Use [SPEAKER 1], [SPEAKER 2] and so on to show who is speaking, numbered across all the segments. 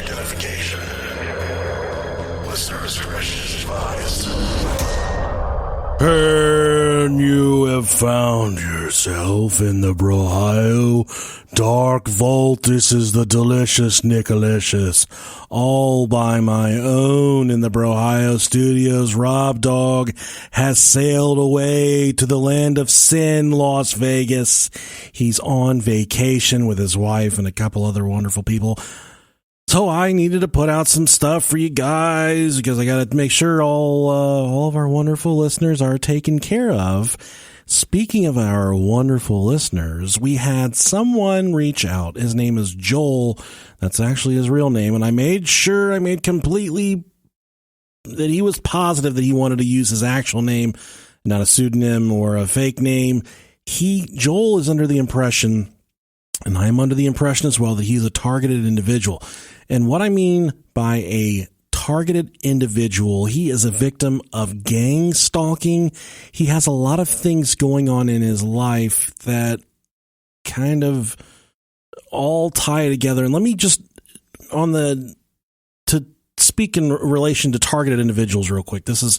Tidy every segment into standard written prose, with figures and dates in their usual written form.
[SPEAKER 1] identification. Listener discretion is advised.
[SPEAKER 2] And you have found yourself in the Brohio Dark Vault. This is the delicious Nicolicious, all by my own in the Brohio Studios. Rob Dog has sailed away to the land of sin, Las Vegas. He's on vacation with his wife and a couple other wonderful people. So I needed to put out some stuff for you guys because I got to make sure all of our wonderful listeners are taken care of. Speaking of our wonderful listeners, we had someone reach out. His name is Joel. That's actually his real name. And I made completely that he was positive that he wanted to use his actual name, not a pseudonym or a fake name. Joel is under the impression, and I am under the impression as well, that he's a targeted individual. And what I mean by a targeted individual, he is a victim of gang stalking. He has a lot of things going on in his life that kind of all tie together. And let me just, to speak in relation to targeted individuals real quick. This is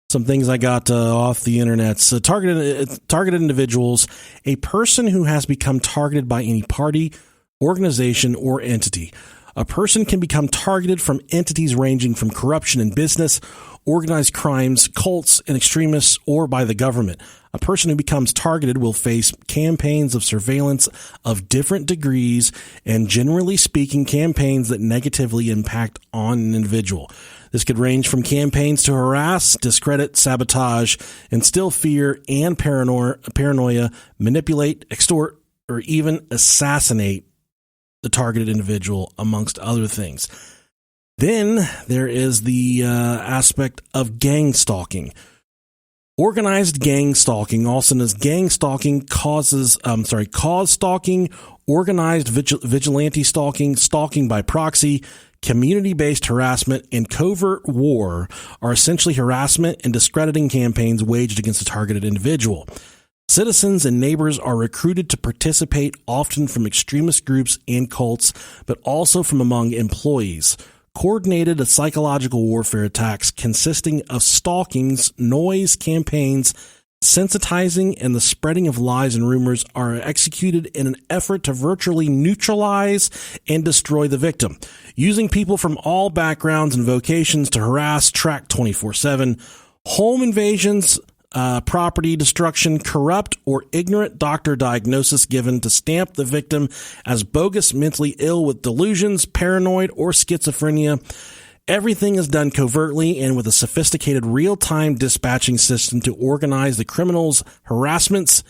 [SPEAKER 2] some things I got off the internet. So targeted individuals, a person who has become targeted by any party, organization, or entity. A person can become targeted from entities ranging from corruption in business, organized crimes, cults, and extremists, or by the government. A person who becomes targeted will face campaigns of surveillance of different degrees and, generally speaking, campaigns that negatively impact on an individual. This could range from campaigns to harass, discredit, sabotage, instill fear and paranoia, manipulate, extort, or even assassinate the targeted individual, amongst other things. Then there is the aspect of gang stalking. Organized gang stalking, also known as gang stalking, cause stalking, organized vigilante stalking, stalking by proxy, community-based harassment, and covert war are essentially harassment and discrediting campaigns waged against a targeted individual. Citizens and neighbors are recruited to participate, often from extremist groups and cults, but also from among employees. Coordinated psychological warfare attacks consisting of stalkings, noise campaigns, sensitizing, and the spreading of lies and rumors are executed in an effort to virtually neutralize and destroy the victim, using people from all backgrounds and vocations to harass, track 24/7, home invasions, property destruction, corrupt or ignorant doctor diagnosis given to stamp the victim as bogus, mentally ill with delusions, paranoid, or schizophrenia. Everything is done covertly and with a sophisticated real-time dispatching system to organize the criminals' harassments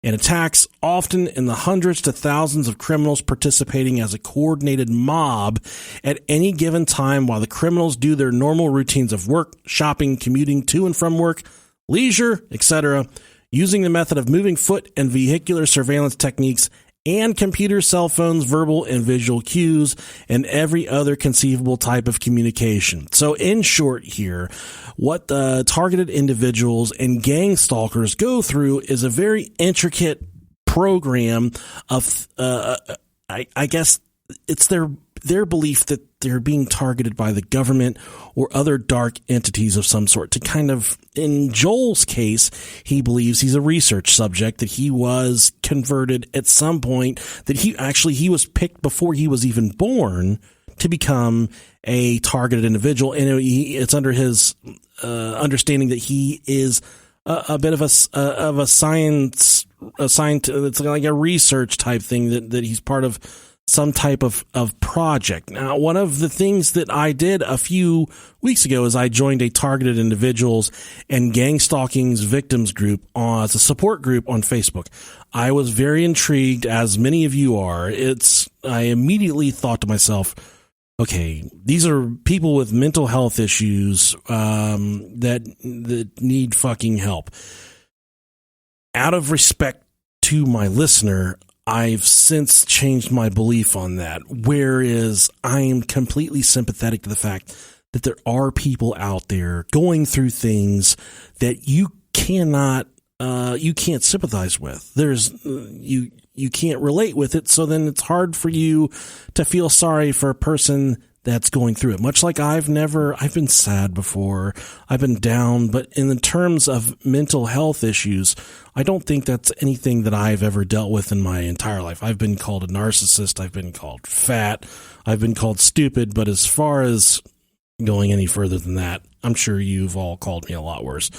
[SPEAKER 2] and attacks, often in the hundreds to thousands of criminals participating as a coordinated mob at any given time while the criminals do their normal routines of work, shopping, commuting to and from work, leisure, etc., using the method of moving foot and vehicular surveillance techniques and computer, cell phones, verbal and visual cues, and every other conceivable type of communication. So in short here, what the targeted individuals and gang stalkers go through is a very intricate program of, I guess it's their belief that they're being targeted by the government or other dark entities of some sort to kind of, in Joel's case, he believes he's a research subject, that he was converted at some point, that he was picked before he was even born to become a targeted individual. And it's under his understanding that he is a bit of a science, it's like a research type thing that he's part of some type of project. Now, one of the things that I did a few weeks ago is I joined a targeted individuals and gang stalking's victims group as a support group on Facebook. I was very intrigued, as many of you are. I immediately thought to myself, okay, these are people with mental health issues that need fucking help. Out of respect to my listener, I've since changed my belief on that, whereas I am completely sympathetic to the fact that there are people out there going through things that you can't sympathize with. You can't relate with it, so then it's hard for you to feel sorry for a person that's going through it. Much like I've been sad before, I've been down, but in the terms of mental health issues, I don't think that's anything that I've ever dealt with in my entire life. I've been called a narcissist, I've been called fat, I've been called stupid, but as far as going any further than that, I'm sure you've all called me a lot worse.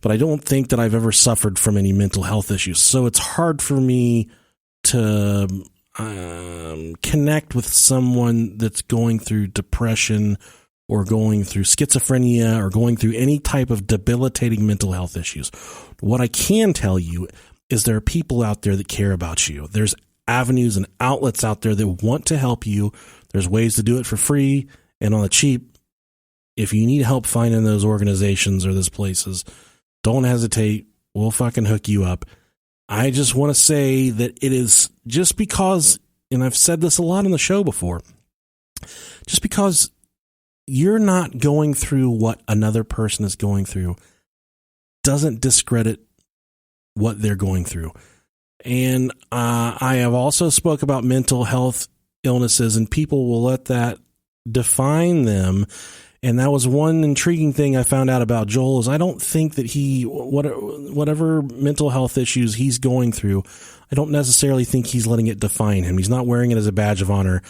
[SPEAKER 2] But I don't think that I've ever suffered from any mental health issues. So it's hard for me to connect with someone that's going through depression or going through schizophrenia or going through any type of debilitating mental health issues. What I can tell you is there are people out there that care about you. There's avenues and outlets out there that want to help you. There's ways to do it for free and on the cheap. If you need help finding those organizations or those places, don't hesitate. We'll fucking hook you up. I just want to say that it is just because, and I've said this a lot on the show before, just because you're not going through what another person is going through doesn't discredit what they're going through. And I have also spoke about mental health illnesses, and people will let that define them. And that was one intriguing thing I found out about Joel is I don't think that whatever mental health issues he's going through, I don't necessarily think he's letting it define him. He's not wearing it as a badge of honor.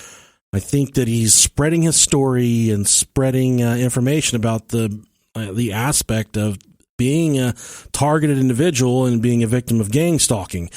[SPEAKER 2] I think that he's spreading his story and spreading information about the aspect of being a targeted individual and being a victim of gang stalking.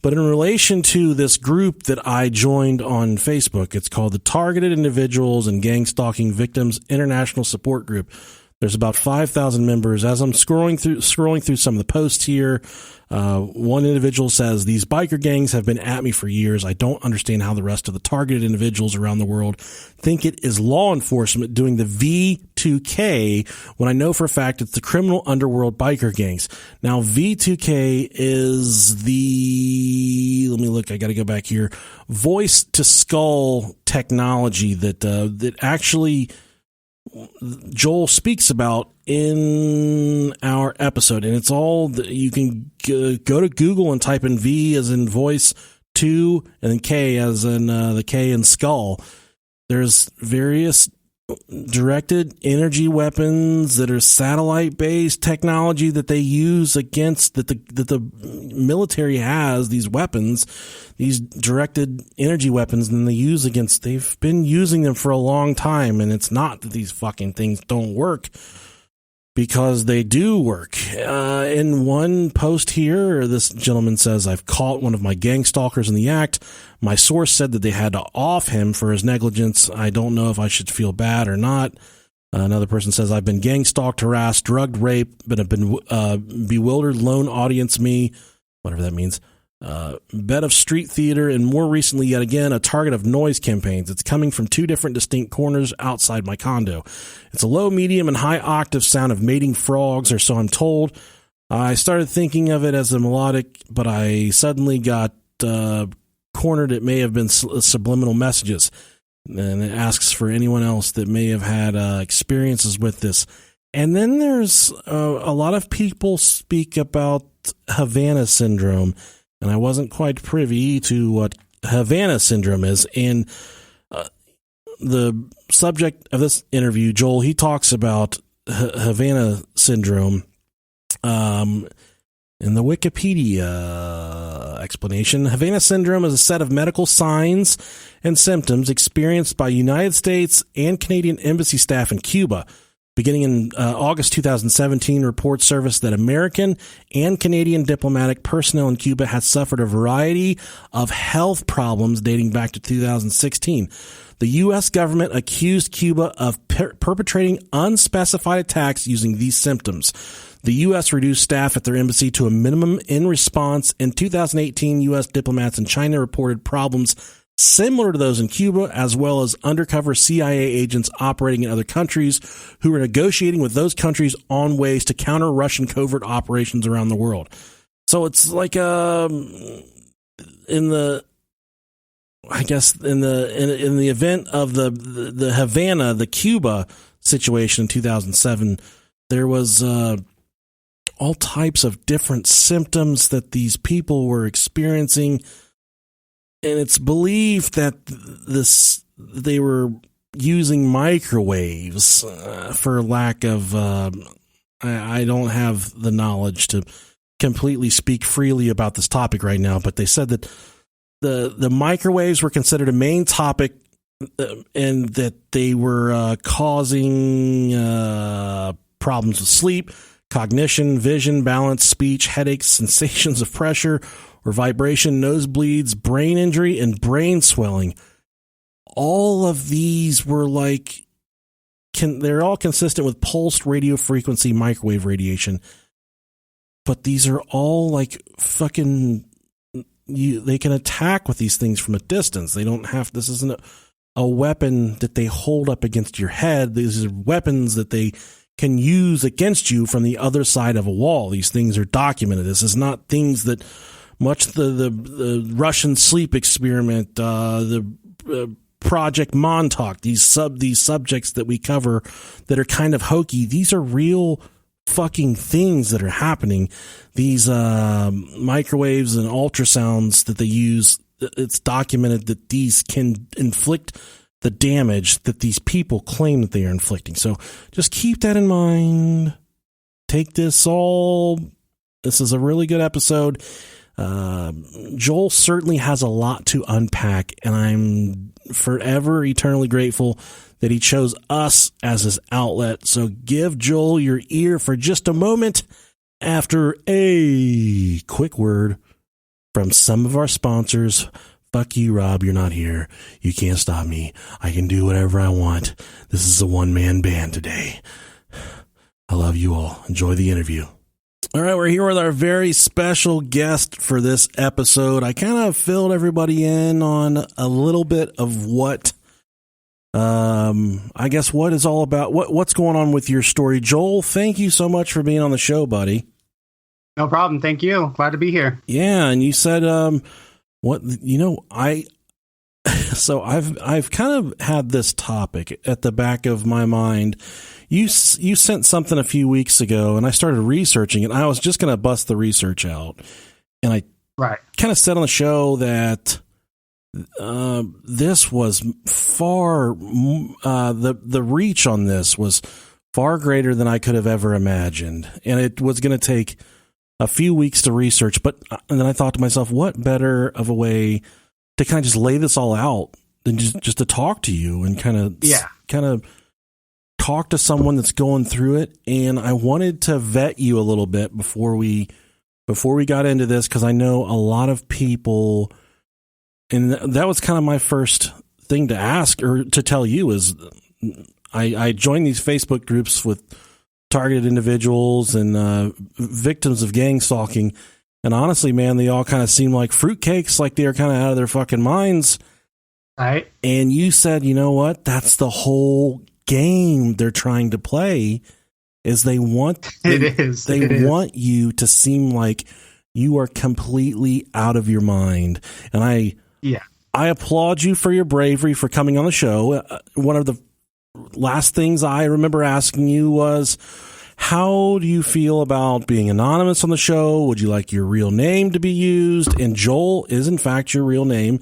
[SPEAKER 2] But in relation to this group that I joined on Facebook, it's called the Targeted Individuals and Gang Stalking Victims International Support Group. There's about 5,000 members. As I'm scrolling through some of the posts here, one individual says, "These biker gangs have been at me for years. I don't understand how the rest of the targeted individuals around the world think it is law enforcement doing the V2K when I know for a fact it's the criminal underworld biker gangs." Now, V2K is let me look, I got to go back here, voice to skull technology that actually Joel speaks about in our episode, and it's all you can go to Google and type in V as in voice 2 and then K as in the K in skull. There's various directed energy weapons that are satellite based technology that they use against that the military has these weapons, these directed energy weapons, and they've been using them for a long time. And it's not that these fucking things don't work, because they do work. In one post here, this gentleman says, "I've caught one of my gang stalkers in the act. My source said that they had to off him for his negligence. I don't know if I should feel bad or not." Another person says, "I've been gang stalked, harassed, drugged, raped, but have been bewildered, lone audience me," whatever that means. Bed of street theater, and more recently, yet again, a target of noise campaigns. It's coming from two different distinct corners outside my condo. It's a low, medium, and high octave sound of mating frogs, or so I'm told. I started thinking of it as a melodic, but I suddenly got cornered. It may have been subliminal messages. And it asks for anyone else that may have had experiences with this. And then there's a lot of people speak about Havana syndrome, and I wasn't quite privy to what Havana syndrome is. And the subject of this interview, Joel, he talks about Havana syndrome. In the Wikipedia explanation, Havana syndrome is a set of medical signs and symptoms experienced by United States and Canadian embassy staff in Cuba. Beginning in August 2017, reports surfaced that American and Canadian diplomatic personnel in Cuba had suffered a variety of health problems dating back to 2016. The U.S. government accused Cuba of perpetrating unspecified attacks using these symptoms. The U.S. reduced staff at their embassy to a minimum in response. In 2018, U.S. diplomats in China reported problems similar to those in Cuba, as well as undercover CIA agents operating in other countries who were negotiating with those countries on ways to counter Russian covert operations around the world. So it's like in the event of the Havana, the Cuba situation in 2007, there was all types of different symptoms that these people were experiencing. And it's believed that they were using microwaves for lack of, I don't have the knowledge to completely speak freely about this topic right now, but they said that the microwaves were considered a main topic and that they were causing problems with sleep, cognition, vision, balance, speech, headaches, sensations of pressure or vibration, nosebleeds, brain injury, and brain swelling. All of these were like, they're all consistent with pulsed radio frequency microwave radiation. But these are all like fucking, they can attack with these things from a distance. They don't have, this isn't a weapon that they hold up against your head. These are weapons that they can use against you from the other side of a wall. These things are documented. This is not things that much the Russian sleep experiment, Project Montauk, these subjects that we cover that are kind of hokey. These are real fucking things that are happening. These microwaves and ultrasounds that they use, it's documented that these can inflict the damage that these people claim that they are inflicting. So just keep that in mind. Take this all. This is a really good episode. Joel certainly has a lot to unpack, and I'm forever eternally grateful that he chose us as his outlet. So give Joel your ear for just a moment after a quick word from some of our sponsors. Fuck you, Rob. You're not here. You can't stop me. I can do whatever I want. This is a one-man band today. I love you all. Enjoy the interview. All right, we're here with our very special guest for this episode. I kind of filled everybody in on a little bit of what, I guess, what is all about, what's going on with your story. Joel, thank you so much for being on the show, buddy.
[SPEAKER 3] No problem. Thank you. Glad to be here.
[SPEAKER 2] Yeah, and you said, so I've kind of had this topic at the back of my mind. You sent something a few weeks ago, and I started researching it. I was just going to bust the research out, and I kind of said on the show that this was far the reach on this was far greater than I could have ever imagined, and it was going to take a few weeks to research. And then I thought to myself, what better of a way to kind of just lay this all out than just to talk to you and kind of talk to someone that's going through it. And I wanted to vet you a little bit before we got into this, because I know a lot of people, and that was kind of my first thing to ask or to tell you is I joined these Facebook groups with targeted individuals and victims of gang stalking. And honestly, man, they all kind of seem like fruitcakes, like they are kind of out of their fucking minds.
[SPEAKER 3] Right.
[SPEAKER 2] And you said, you know what? That's the whole game they're trying to play. Is they want want you to seem like you are completely out of your mind. And I applaud you for your bravery for coming on the show. One of the last things I remember asking you was, how do you feel about being anonymous on the show? Would you like your real name to be used? And Joel is in fact your real name.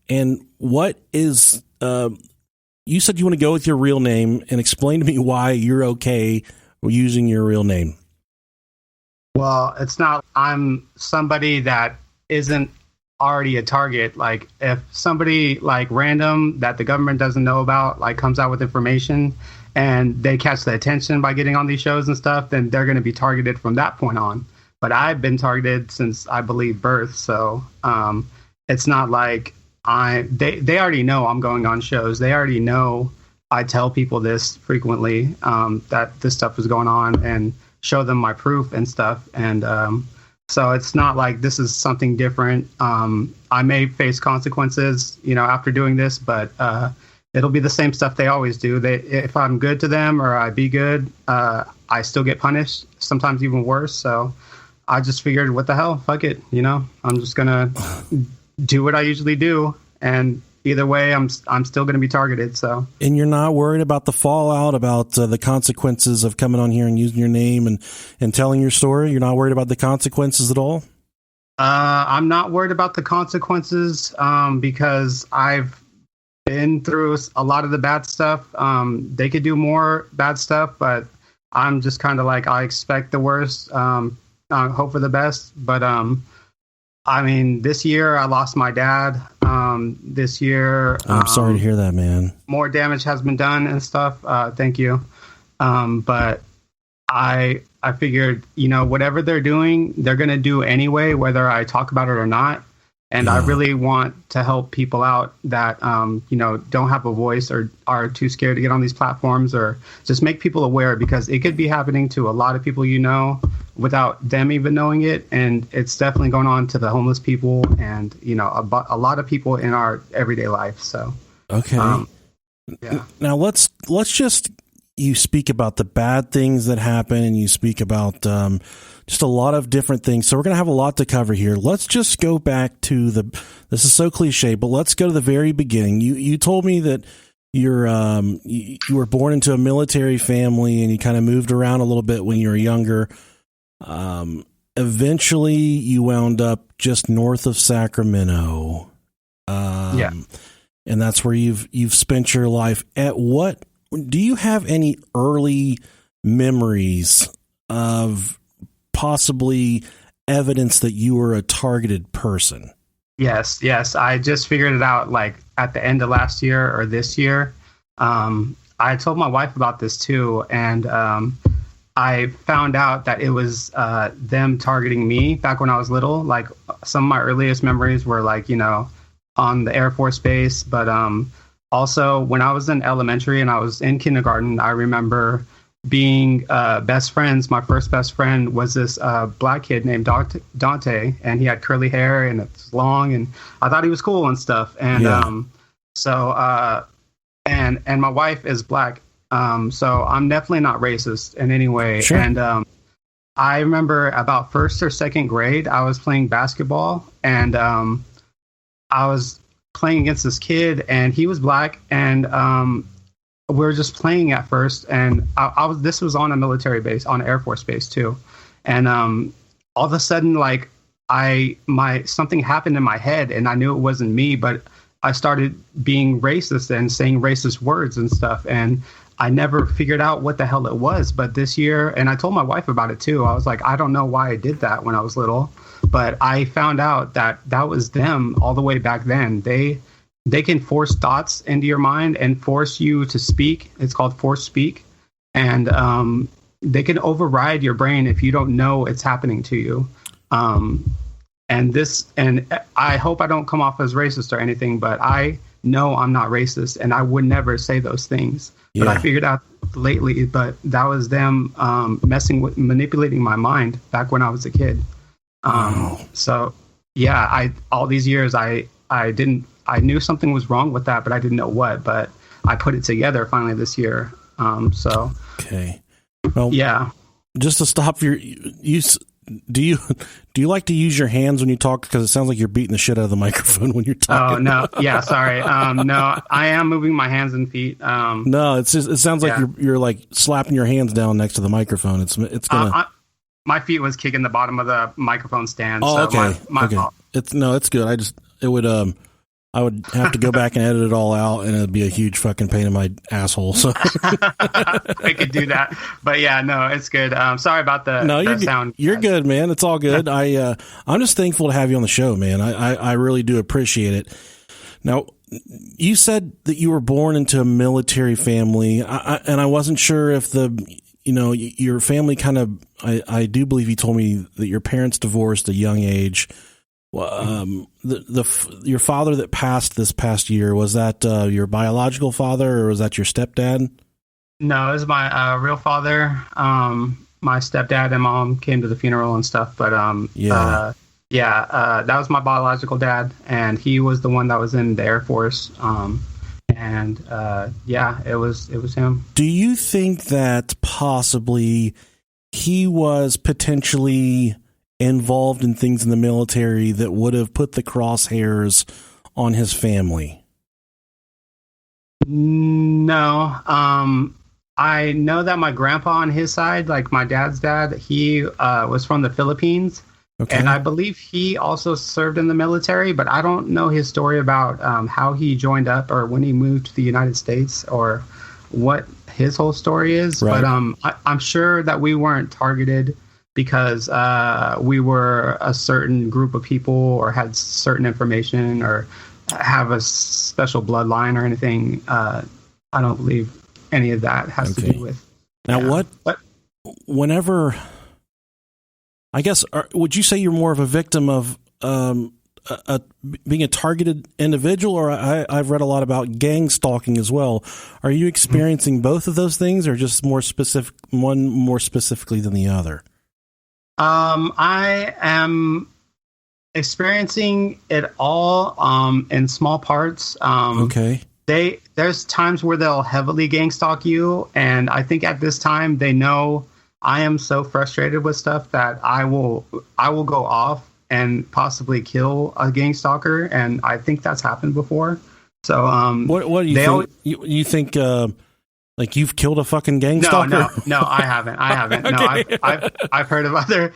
[SPEAKER 2] And what is, you said you want to go with your real name, and explain to me why you're okay using your real name.
[SPEAKER 3] Well, it's not, I'm somebody that isn't already a target. Like if somebody like random that the government doesn't know about, like comes out with information and they catch the attention by getting on these shows and stuff, then they're going to be targeted from that point on. But I've been targeted since I believe birth. So it's not like they already know I'm going on shows. They already know I tell people this frequently, that this stuff is going on, and show them my proof and stuff. And so it's not like this is something different. I may face consequences, after doing this, but it'll be the same stuff they always do. If I'm good to them or I be good, I still get punished, sometimes even worse. So I just figured, what the hell, fuck it. I'm just going to do what I usually do. And either way, I'm still going to be targeted. So, and
[SPEAKER 2] you're not worried about the fallout, about the consequences of coming on here and using your name and telling your story? You're not worried about the consequences at all?
[SPEAKER 3] I'm not worried about the consequences because I've been through a lot of the bad stuff. They could do more bad stuff, but I'm just kind of like, I expect the worst, hope for the best. But I mean, this year I lost my dad. This year,
[SPEAKER 2] I'm sorry to hear that, man.
[SPEAKER 3] More damage has been done and stuff. Thank you. But I figured, whatever they're doing, they're going to do anyway, whether I talk about it or not. And I really want to help people out that, don't have a voice or are too scared to get on these platforms, or just make people aware, because it could be happening to a lot of people, without them even knowing it. And it's definitely going on to the homeless people and, a lot of people in our everyday life. So,
[SPEAKER 2] okay.
[SPEAKER 3] Yeah.
[SPEAKER 2] Now let's just, you speak about the bad things that happen, and you speak about just a lot of different things. So we're going to have a lot to cover here. Let's just go back to this is so cliche, but let's go to the very beginning. You told me that you were born into a military family, and you kind of moved around a little bit when you were younger. Eventually you wound up just north of Sacramento.
[SPEAKER 3] Yeah.
[SPEAKER 2] And that's where you've spent your life. Do you have any early memories of possibly evidence that you were a targeted person?
[SPEAKER 3] Yes. I just figured it out like at the end of last year or this year. I told my wife about this too, and I found out that it was them targeting me back when I was little. Like, some of my earliest memories were like, on the Air Force Base, but also when I was in elementary and I was in kindergarten, I remember being best friends. My first best friend was this black kid named Dante, and he had curly hair and it's long, and I thought he was cool and stuff. And and my wife is black, so I'm definitely not racist in any way.
[SPEAKER 2] Sure.
[SPEAKER 3] And I remember about first or second grade, I was playing basketball, and I was playing against this kid, and he was black, and we were just playing at first, and this was on a military base, on an Air Force base too, and all of a sudden, like, something happened in my head, and I knew it wasn't me, but I started being racist and saying racist words and stuff, and I never figured out what the hell it was. But this year, and I told my wife about it too, I was like, I don't know why I did that when I was little, but I found out that was them all the way back then. They can force thoughts into your mind and force you to speak. It's called force speak. And they can override your brain if you don't know it's happening to you. And I hope I don't come off as racist or anything, but I know I'm not racist, and I would never say those things. Yeah. But I figured out lately, but that was them manipulating my mind back when I was a kid. So yeah, all these years I knew something was wrong with that, but I didn't know what, but I put it together finally this year.
[SPEAKER 2] Okay. Well,
[SPEAKER 3] yeah,
[SPEAKER 2] just to stop do you like to use your hands when you talk? Because it sounds like you're beating the shit out of the microphone when you're talking.
[SPEAKER 3] Oh no. Yeah. Sorry. No, I am moving my hands and feet.
[SPEAKER 2] No, it sounds like you're like slapping your hands down next to the microphone. It's gonna,
[SPEAKER 3] my feet was kicking the bottom of the microphone stand.
[SPEAKER 2] Oh,
[SPEAKER 3] so
[SPEAKER 2] okay.
[SPEAKER 3] My fault.
[SPEAKER 2] It's good. I would have to go back and edit it all out, and it'd be a huge fucking pain in my asshole. So
[SPEAKER 3] I could do that, but yeah, no, it's good. Sorry about the sound.
[SPEAKER 2] You're good, man. It's all good. I'm just thankful to have you on the show, man. I really do appreciate it. Now, you said that you were born into a military family, and I wasn't sure if your family kind of. I do believe you told me that your parents divorced at a young age. Your father that passed this past year, was that your biological father, or was that your stepdad?
[SPEAKER 3] No, it was my real father. My stepdad and mom came to the funeral and stuff, but that was my biological dad, and he was the one that was in the Air Force. It was him. Do
[SPEAKER 2] you think that possibly he was potentially involved in things in the military that would have put the crosshairs on his family?
[SPEAKER 3] No. I know that my grandpa on his side, like my dad's dad, he was from the Philippines,
[SPEAKER 2] Okay.
[SPEAKER 3] And I believe he also served in the military, but I don't know his story about how he joined up or when he moved to the United States or what his whole story is.
[SPEAKER 2] Right.
[SPEAKER 3] But I'm sure that we weren't targeted because we were a certain group of people or had certain information or have a special bloodline or anything. I don't believe any of that has to do with.
[SPEAKER 2] Now, whenever, I guess, would you say you're more of a victim of being a targeted individual, or I've read a lot about gang stalking as well. Are you experiencing both of those things, or just one more specifically than the other?
[SPEAKER 3] I am experiencing it all in small parts.
[SPEAKER 2] Okay.
[SPEAKER 3] There's times where they'll heavily gang stalk you, and I think at this time they know I am so frustrated with stuff that I will go off and possibly kill a gang stalker, and I think that's happened before. So,
[SPEAKER 2] what do you think? You think like you've killed a fucking gang stalker?
[SPEAKER 3] No, I haven't.
[SPEAKER 2] Okay.
[SPEAKER 3] No, I've heard of other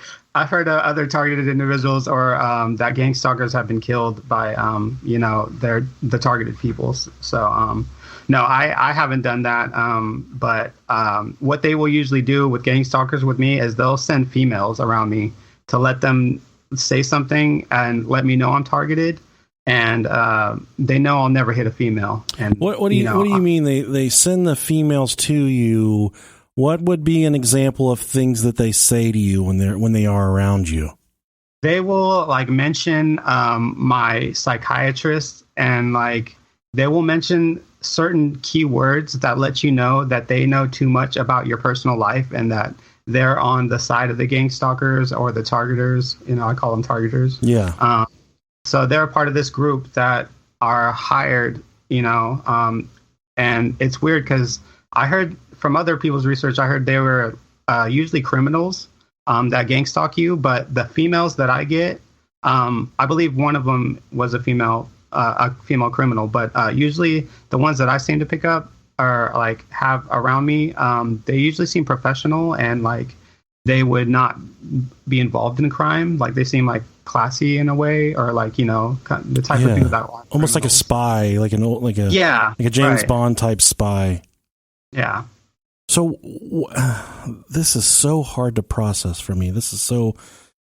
[SPEAKER 3] targeted individuals, or that gang stalkers have been killed by they're the targeted people. So no, I haven't done that. But what they will usually do with gang stalkers with me is they'll send females around me to let them say something and let me know I'm targeted, and they know I'll never hit a female. And
[SPEAKER 2] what do you mean they send the females to you? What would be an example of things that they say to you when they are around you?
[SPEAKER 3] They will mention my psychiatrist, and they will mention certain keywords that let you know that they know too much about your personal life and that they're on the side of the gang stalkers or the targeters. I call them targeters.
[SPEAKER 2] Yeah.
[SPEAKER 3] So they're a part of this group that are hired, and it's weird because I heard from other people's research, I heard they were usually criminals that gang stalk you, but the females that I get, I believe one of them was a female criminal, but usually the ones that I seem to pick up are have around me, they usually seem professional and they would not be involved in crime. They seem classy in a way, or the type of thing that I want.
[SPEAKER 2] Almost like a spy, like a James Bond type spy.
[SPEAKER 3] Yeah.
[SPEAKER 2] So this is so hard to process for me. And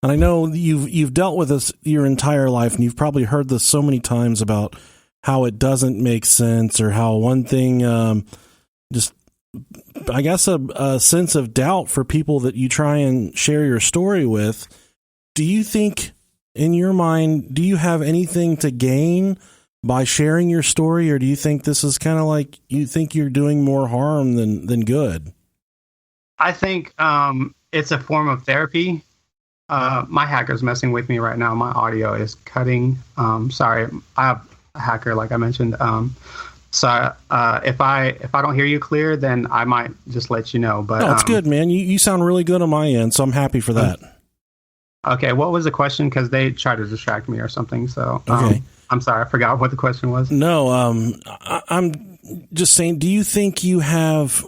[SPEAKER 2] I know you've dealt with this your entire life, and you've probably heard this so many times about how it doesn't make sense, or how one thing, just, I guess, a sense of doubt for people that you try and share your story with. Do you think, in your mind, do you have anything to gain by sharing your story, or do you think this is kind of like you think you're doing more harm than good?
[SPEAKER 3] I think it's a form of therapy. My hacker's messing with me right now. My audio is cutting. Sorry, I have a hacker, like I mentioned. So if I don't hear you clear, then I might just let you know. But
[SPEAKER 2] no, it's good, man. You sound really good on my end, so I'm happy for that.
[SPEAKER 3] Okay, what was the question? Because they tried to distract me or something. So
[SPEAKER 2] okay.
[SPEAKER 3] I'm sorry, I forgot what the question was.
[SPEAKER 2] No, I'm just saying, do you think you have,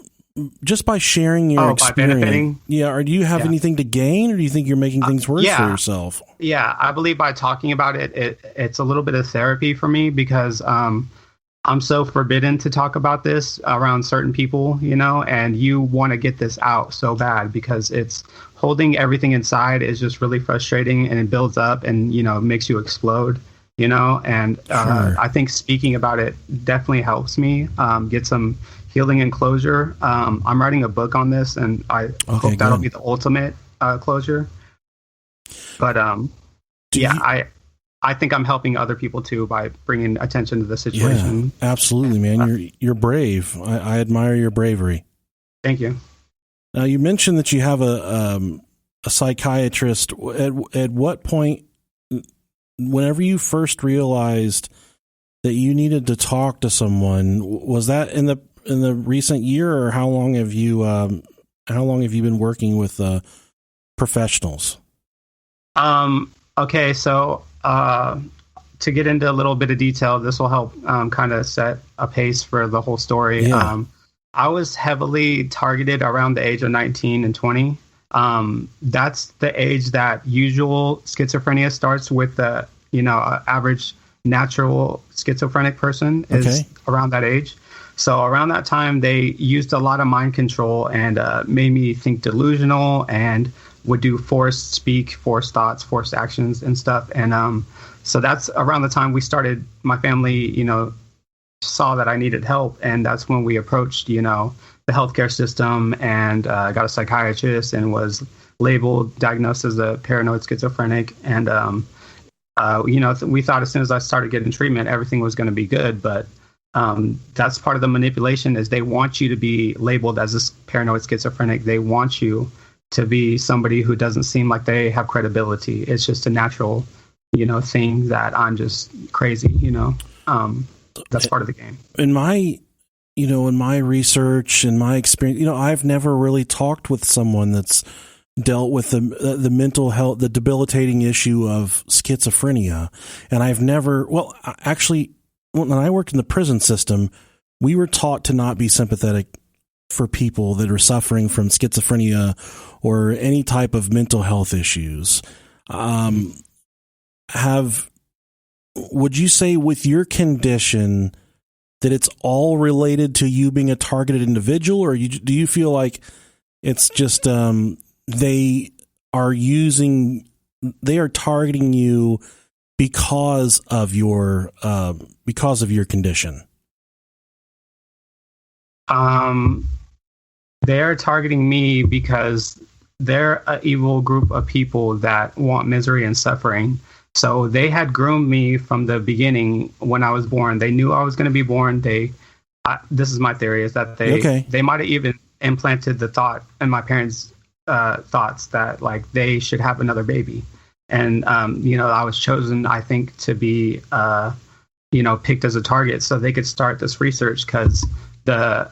[SPEAKER 2] just by sharing your experience,
[SPEAKER 3] by benefiting?
[SPEAKER 2] Yeah, or do you have anything to gain, or do you think you're making things worse for yourself?
[SPEAKER 3] Yeah, I believe by talking about it's a little bit of therapy for me, because I'm so forbidden to talk about this around certain people, and you want to get this out so bad, because it's holding everything inside is just really frustrating, and it builds up and, makes you explode. And
[SPEAKER 2] Sure.
[SPEAKER 3] I think speaking about it definitely helps me get some healing and closure. I'm writing a book on this, and I hope that'll be the ultimate closure. But I think I'm helping other people too by bringing attention to the situation.
[SPEAKER 2] Yeah, absolutely, man. You're brave. I admire your bravery.
[SPEAKER 3] Thank you.
[SPEAKER 2] Now, you mentioned that you have a psychiatrist. At what point, whenever you first realized that you needed to talk to someone, was that in the recent year, or how long have you been working with professionals?
[SPEAKER 3] Okay, so to get into a little bit of detail, this will help kind of set a pace for the whole story.
[SPEAKER 2] Yeah.
[SPEAKER 3] I was heavily targeted around the age of 19 and 20. That's the age that usual schizophrenia starts with the, average natural schizophrenic person is around that age. So around that time, they used a lot of mind control and made me think delusional and would do forced speak, forced thoughts, forced actions and stuff. And so that's around the time we started, my family, saw that I needed help. And that's when we approached, the healthcare system and got a psychiatrist and was labeled, diagnosed as a paranoid schizophrenic. And, we thought as soon as I started getting treatment, everything was going to be good. But that's part of the manipulation is they want you to be labeled as a paranoid schizophrenic. They want you to be somebody who doesn't seem like they have credibility. It's just a natural, thing that I'm just crazy, that's part of the game.
[SPEAKER 2] In my research and my experience, I've never really talked with someone that's dealt with the mental health, the debilitating issue of schizophrenia. And I've never, actually, when I worked in the prison system, we were taught to not be sympathetic for people that are suffering from schizophrenia or any type of mental health issues. Would you say with your condition that it's all related to you being a targeted individual, or do you feel like it's just they are targeting you because of your condition?
[SPEAKER 3] They're targeting me because they're an evil group of people that want misery and suffering. So they had groomed me from the beginning when I was born. They knew I was going to be born. This is my theory, is that they might have even implanted the thought in my parents' thoughts that like they should have another baby. And, I was chosen, I think, to be, picked as a target so they could start this research because the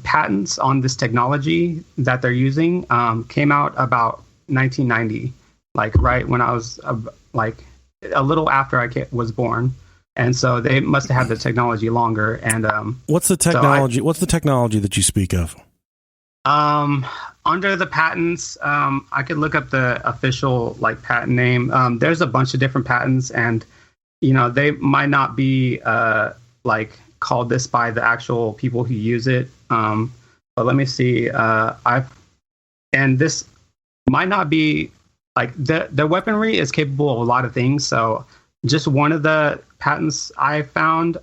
[SPEAKER 3] patents on this technology that they're using came out about 1990, like right when I was like a little after I was born. And so they must have had the technology longer. And
[SPEAKER 2] what's the technology? What's the technology that you speak of?
[SPEAKER 3] Under the patents, I could look up the official patent name. There's a bunch of different patents, and they might not be called this by the actual people who use it. But let me see. And this might not be the weaponry is capable of a lot of things. So just one of the patents I found,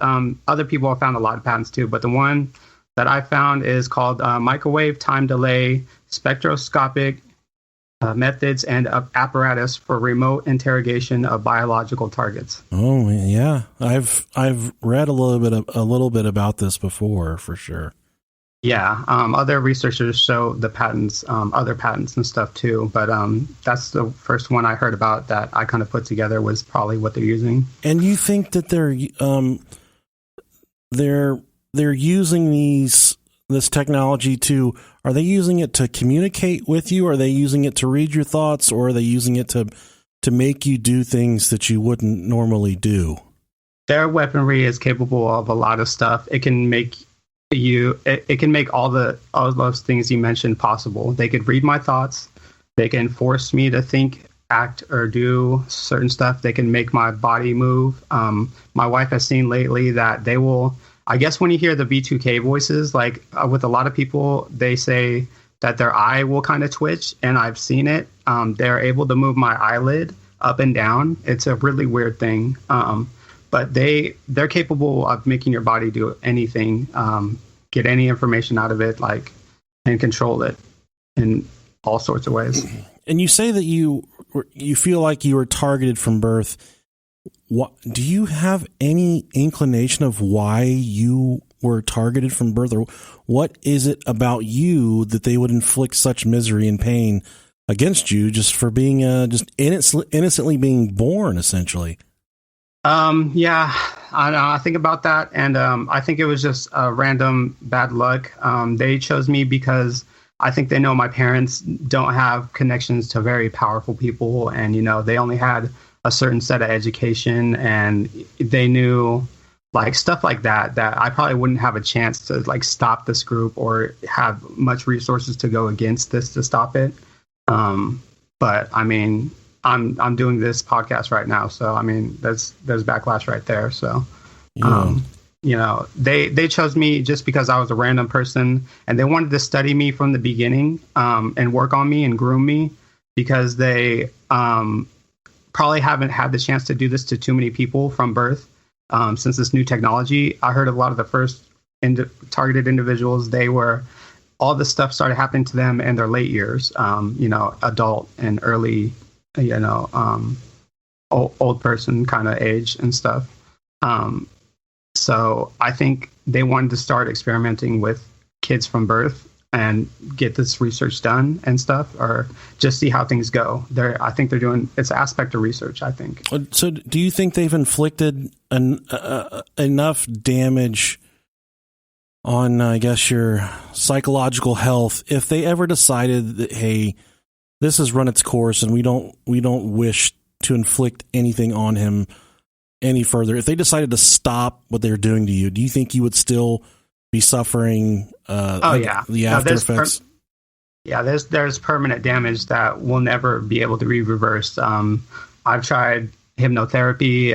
[SPEAKER 3] other people have found a lot of patents too, but the one that I found is called microwave time delay spectroscopic methods and apparatus for remote interrogation of biological targets.
[SPEAKER 2] Oh yeah, I've read a little bit about this before for sure.
[SPEAKER 3] Yeah, other researchers show the patents, other patents and stuff too, but that's the first one I heard about that I kind of put together was probably what they're using.
[SPEAKER 2] And you think that they're using this technology are they using it to communicate with you? Are they using it to read your thoughts, or are they using it to make you do things that you wouldn't normally do?
[SPEAKER 3] Their weaponry is capable of a lot of stuff. It can make it can make all those things you mentioned possible. They could read my thoughts. They can force me to think, act, or do certain stuff. They can make my body move. My wife has seen lately that they will, I guess when you hear the B2K voices, with a lot of people, they say that their eye will kind of twitch, and I've seen it. They're able to move my eyelid up and down. It's a really weird thing. But they're capable of making your body do anything, get any information out of it, and control it in all sorts of ways.
[SPEAKER 2] And you say that you feel like you were targeted from birth. What, do you have any inclination of why you were targeted from birth, or what is it about you that they would inflict such misery and pain against you just for being just innocently being born, essentially?
[SPEAKER 3] Yeah, I think about that, and I think it was just random bad luck. They chose me because I think they know my parents don't have connections to very powerful people, and they only had a certain set of education, and they knew like stuff like that I probably wouldn't have a chance to like stop this group or have much resources to go against this to stop it. But I mean, I'm doing this podcast right now, so I mean, there's backlash right there. So, you know, they chose me just because I was a random person, and they wanted to study me from the beginning, and work on me and groom me, because they probably haven't had the chance to do this to too many people from birth. Since this new technology, I heard a lot of the first targeted individuals, all this stuff started happening to them in their late years, you know, adult and early, you know, old person kind of age and stuff. So I think they wanted to start experimenting with kids from birth and get this research done and stuff, or just see how things go. I think they're doing, it's an aspect of research, I think.
[SPEAKER 2] So do you think they've inflicted enough damage on, I guess, your psychological health, if they ever decided that, hey, this has run its course and we don't wish to inflict anything on him any further, if they decided to stop what they're doing to you, do you think you would still be suffering the after effects?
[SPEAKER 3] There's permanent damage that will never be able to be reversed. I've tried hypnotherapy.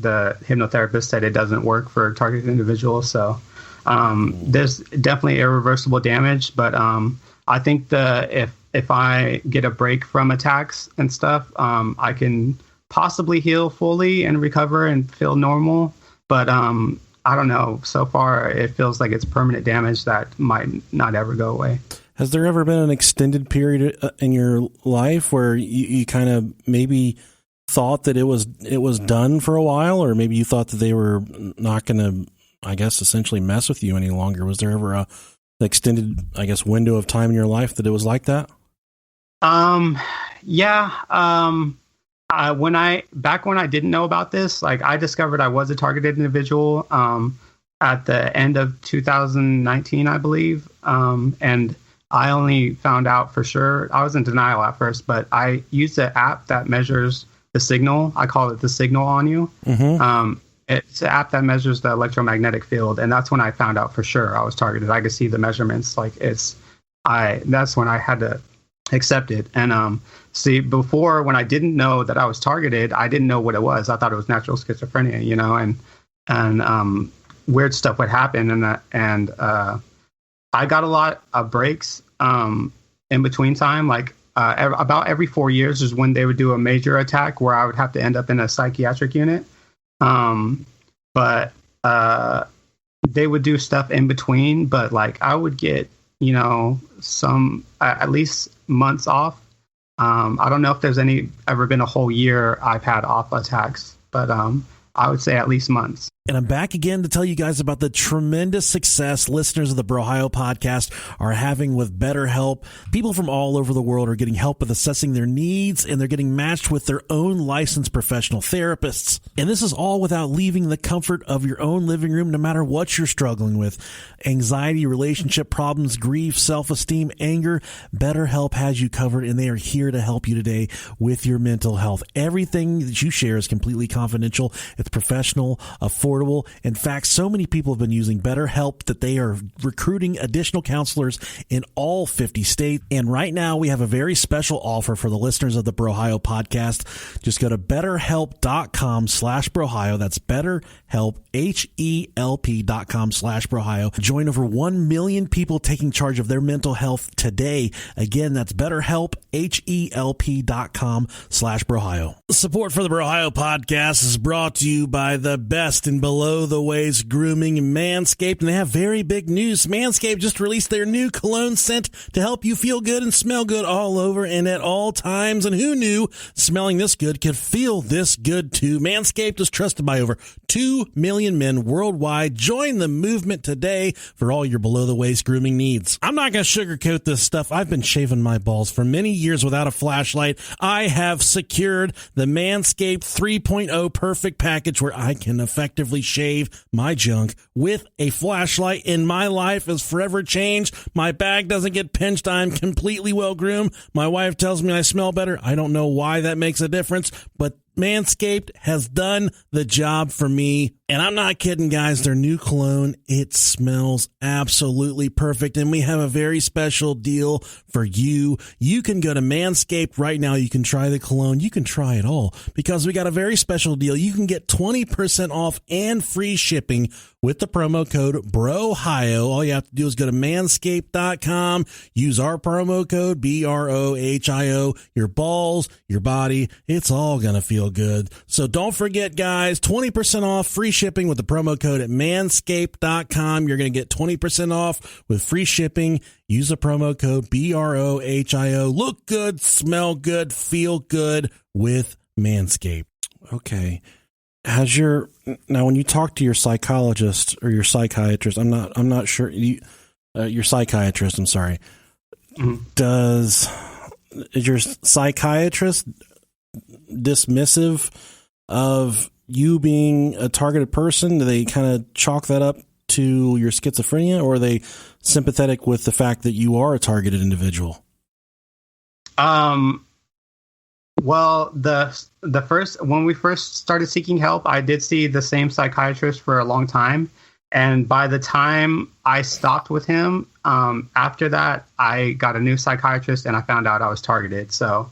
[SPEAKER 3] The hypnotherapist said it doesn't work for targeted individuals. So there's definitely irreversible damage. But I think if I get a break from attacks and stuff, I can possibly heal fully and recover and feel normal. But I don't know. So far, it feels like it's permanent damage that might not ever go away.
[SPEAKER 2] Has there ever been an extended period in your life where you kind of maybe thought that it was done for a while, or maybe you thought that they were not going to, I guess, essentially mess with you any longer? Was there ever an extended, I guess, window of time in your life that it was like that? When I didn't know about this, like I discovered I was a targeted individual at the end of 2019, I believe. And I only found out for sure. I was in denial at first, but I used an app that measures the signal. I call it the signal on you. Mm-hmm. It's an app that measures the electromagnetic field. And that's when I found out for sure I was targeted. I could see the measurements. That's when I had to accept it. And see, before, when I didn't know that I was targeted, I didn't know what it was. I thought it was natural schizophrenia, you know, and weird stuff would happen. And I got a lot of breaks in between time. Like about every 4 years is when they would do a major attack where I would have to end up in a psychiatric unit. But they would do stuff in between. But like I would get, you know, some at least months off. I don't know if there's ever been a whole year I've had off attacks, but I would say at least months. And I'm back again to tell you guys about the tremendous success listeners of the Brohio podcast are having with BetterHelp. People from all over the world are getting help with assessing their needs, and they're getting matched with their own licensed professional therapists. And this is all without leaving the comfort of your own living room, no matter what you're struggling with. Anxiety, relationship problems, grief, self-esteem, anger. BetterHelp has you covered, and they are here to help you today with your mental health. Everything that you share is completely confidential. It's professional, affordable. In fact, so many people have been using BetterHelp that they are recruiting additional counselors in all 50 states. And right now we have a very special offer for the listeners of the Brohio podcast. Just go to betterhelp.com/Brohio. That's BetterHelp, HELP.com/Brohio. Join over 1 million people taking charge of their mental health today. Again, that's BetterHelp, HELP.com/Brohio. Support for the Brohio podcast is brought to you by the best in below the waist grooming, Manscaped, and they have very big news. Manscaped just released their new cologne scent to help you feel good and smell good all over and at all times. And who knew smelling this good could feel this good too? Manscaped is trusted by over 2 million men worldwide. Join the movement today for all your below the waist grooming needs. I'm not going to sugarcoat this stuff. I've been shaving my balls for many years without a flashlight. I have secured the Manscaped 3.0 Perfect Package, where I can effectively shave my junk with a flashlight, and my life is forever changed. My bag doesn't get pinched. I'm completely well groomed. My wife tells me I smell better. I don't know why that makes a difference, but Manscaped has done the job for me. And I'm not kidding, guys. Their new cologne, it smells absolutely perfect. And we have a very special deal for you. You can go to Manscaped right now. You can try the cologne. You can try it all because we got a very special deal. You can get 20% off and free shipping with the promo code BROHIO. All you have to do is go to manscaped.com, use our promo code BROHIO. Your balls, your body, it's all going to feel good. So don't forget, guys, 20% off, free shipping with the promo code at manscaped.com. You're going to get 20% off with free shipping. Use the promo code BROHIO. Look good, smell good, feel good with Manscaped. Okay. Now when you talk to your psychologist or your psychiatrist, I'm not sure your psychiatrist, I'm sorry. Mm-hmm. Is your psychiatrist dismissive of you being a targeted person? Do they kind of chalk that up to your schizophrenia, or are they sympathetic with the fact that you are a targeted individual?
[SPEAKER 3] Well, when we first started seeking help, I did see the same psychiatrist for a long time. And by the time I stopped with him, after that, I got a new psychiatrist and I found out I was targeted. So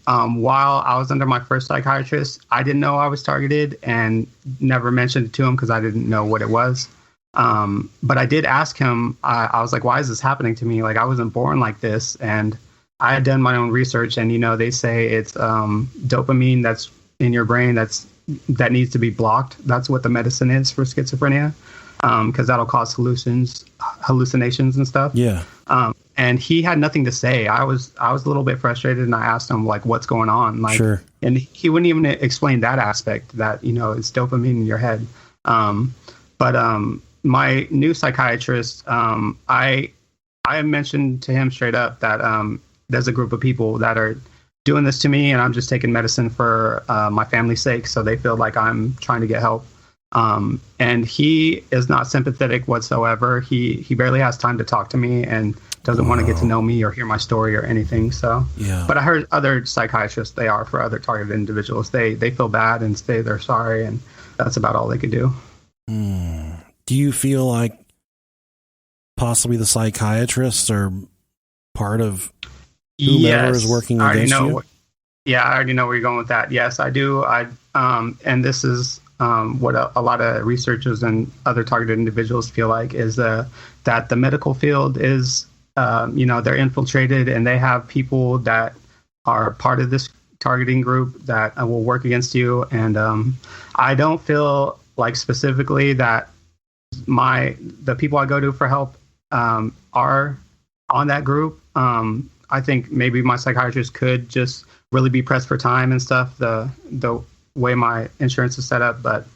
[SPEAKER 3] while I was under my first psychiatrist, I didn't know I was targeted and never mentioned it to him because I didn't know what it was. But I did ask him, I was like, why is this happening to me? Like, I wasn't born like this. And I had done my own research, and, they say it's dopamine that's in your brain that needs to be blocked. That's what the medicine is for schizophrenia, because that'll cause hallucinations and stuff. Yeah. And he had nothing to say. I was a little bit frustrated, and I asked him, like, what's going on? Like, sure. And he wouldn't even explain that aspect, that, it's dopamine in your head. But my new psychiatrist, I mentioned to him straight up that there's a group of people that are doing this to me, and I'm just taking medicine for my family's sake, so they feel like I'm trying to get help. And he is not sympathetic whatsoever. He barely has time to talk to me and doesn't want to get to know me or hear my story or anything. So, yeah. But I heard other psychiatrists, they are for other targeted individuals. They feel bad and say they're sorry, and that's about all they could do.
[SPEAKER 2] Do you feel like possibly the psychiatrists are part of whomever is working against you?
[SPEAKER 3] I already know where you're going with that. Yes, I do. And this is what a lot of researchers and other targeted individuals feel like is that the medical field is, they're infiltrated, and they have people that are part of this targeting group that will work against you. And I don't feel like specifically that the people I go to for help are on that group. I think maybe my psychiatrist could just really be pressed for time and stuff, the way my insurance is set up. But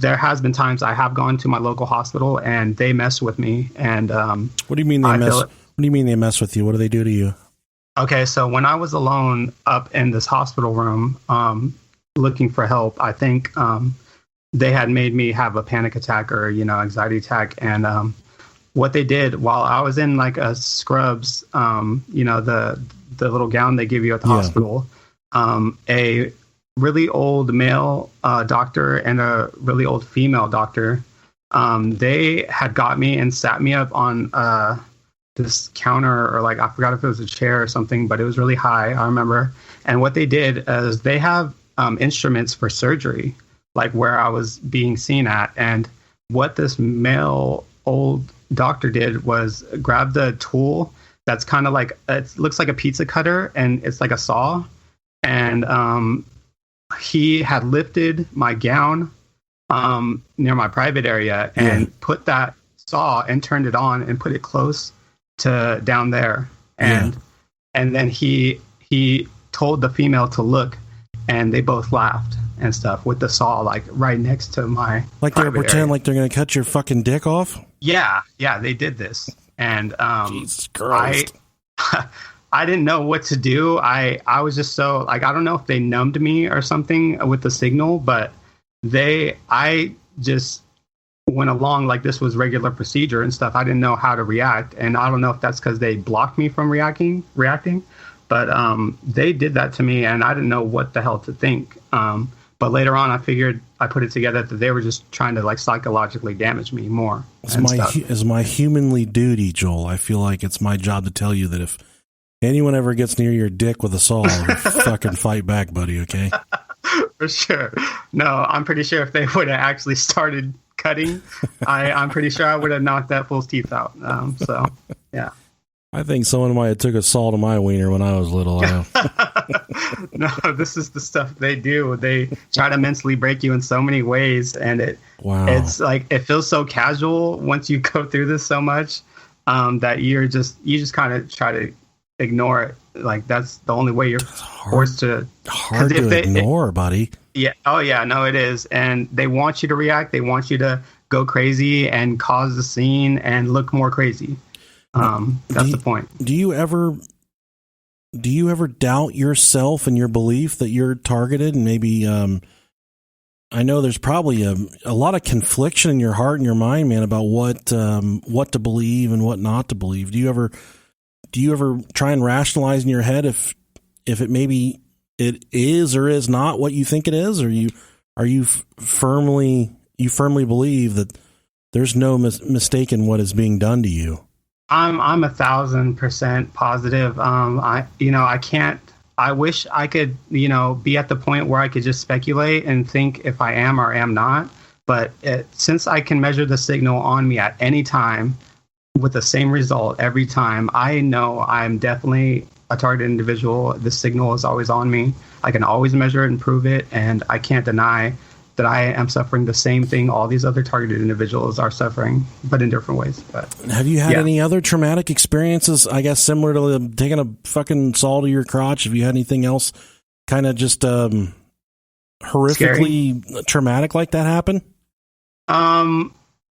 [SPEAKER 3] there has been times I have gone to my local hospital and they mess with me. And
[SPEAKER 2] what do you mean they mess? What do you mean they mess with you? What do they do to you?
[SPEAKER 3] Okay, so when I was alone up in this hospital room looking for help, I think they had made me have a panic attack or anxiety attack. And what they did while I was in like a scrubs, the little gown they give you at the hospital, a really old male doctor and a really old female doctor, they had got me and sat me up on this counter, or like I forgot if it was a chair or something, but it was really high, I remember. And what they did is they have instruments for surgery, like where I was being seen at. And what this male old doctor did was grab the tool that's kind of like, it looks like a pizza cutter and it's like a saw. And he had lifted my gown near my private area and put that saw and turned it on and put it close to down there. And then he told the female to look, and they both laughed and stuff with the saw like right next to my
[SPEAKER 2] like they're pretending like they're gonna cut your fucking dick off.
[SPEAKER 3] Yeah, they did this. And
[SPEAKER 2] Jesus Christ.
[SPEAKER 3] I didn't know what to do. I was just so like, I don't know if they numbed me or something with the signal, but I just went along like this was regular procedure and stuff. I didn't know how to react, and I don't know if that's because they blocked me from reacting, but they did that to me, and I didn't know what the hell to think. But later on, I put it together that they were just trying to like psychologically damage me more.
[SPEAKER 2] It's my humanly duty, Joel. I feel like it's my job to tell you that if anyone ever gets near your dick with a saw, fucking fight back, buddy, okay?
[SPEAKER 3] For sure. No, I'm pretty sure if they would have actually started cutting, I'm pretty sure I would have knocked that fool's teeth out. So, yeah.
[SPEAKER 2] I think someone might have took a saw to my wiener when I was little.
[SPEAKER 3] No, this is the stuff they do. They try to mentally break you in so many ways, and it's like it feels so casual once you go through this so much that you just kind of try to ignore it. Like that's the only way you're forced to.
[SPEAKER 2] Hard to ignore, buddy.
[SPEAKER 3] Yeah. Oh yeah. No, it is, and they want you to react. They want you to go crazy and cause the scene and look more crazy. That's the point. Do you ever
[SPEAKER 2] doubt yourself and your belief that you're targeted? And maybe, I know there's probably a lot of confliction in your heart and your mind, man, about what to believe and what not to believe. Do you ever try and rationalize in your head if it is or is not what you think it is? Or you firmly believe that there's no mistake in what is being done to you?
[SPEAKER 3] I'm 1,000% positive. I can't. I wish I could, be at the point where I could just speculate and think if I am or am not. But since I can measure the signal on me at any time with the same result every time, I know I'm definitely a targeted individual. The signal is always on me. I can always measure it and prove it, and I can't deny that I am suffering the same thing all these other targeted individuals are suffering, but in different ways. But
[SPEAKER 2] have you had any other traumatic experiences, I guess, similar to taking a fucking saw to your crotch? Have you had anything else kind of just horrifically traumatic like that happen?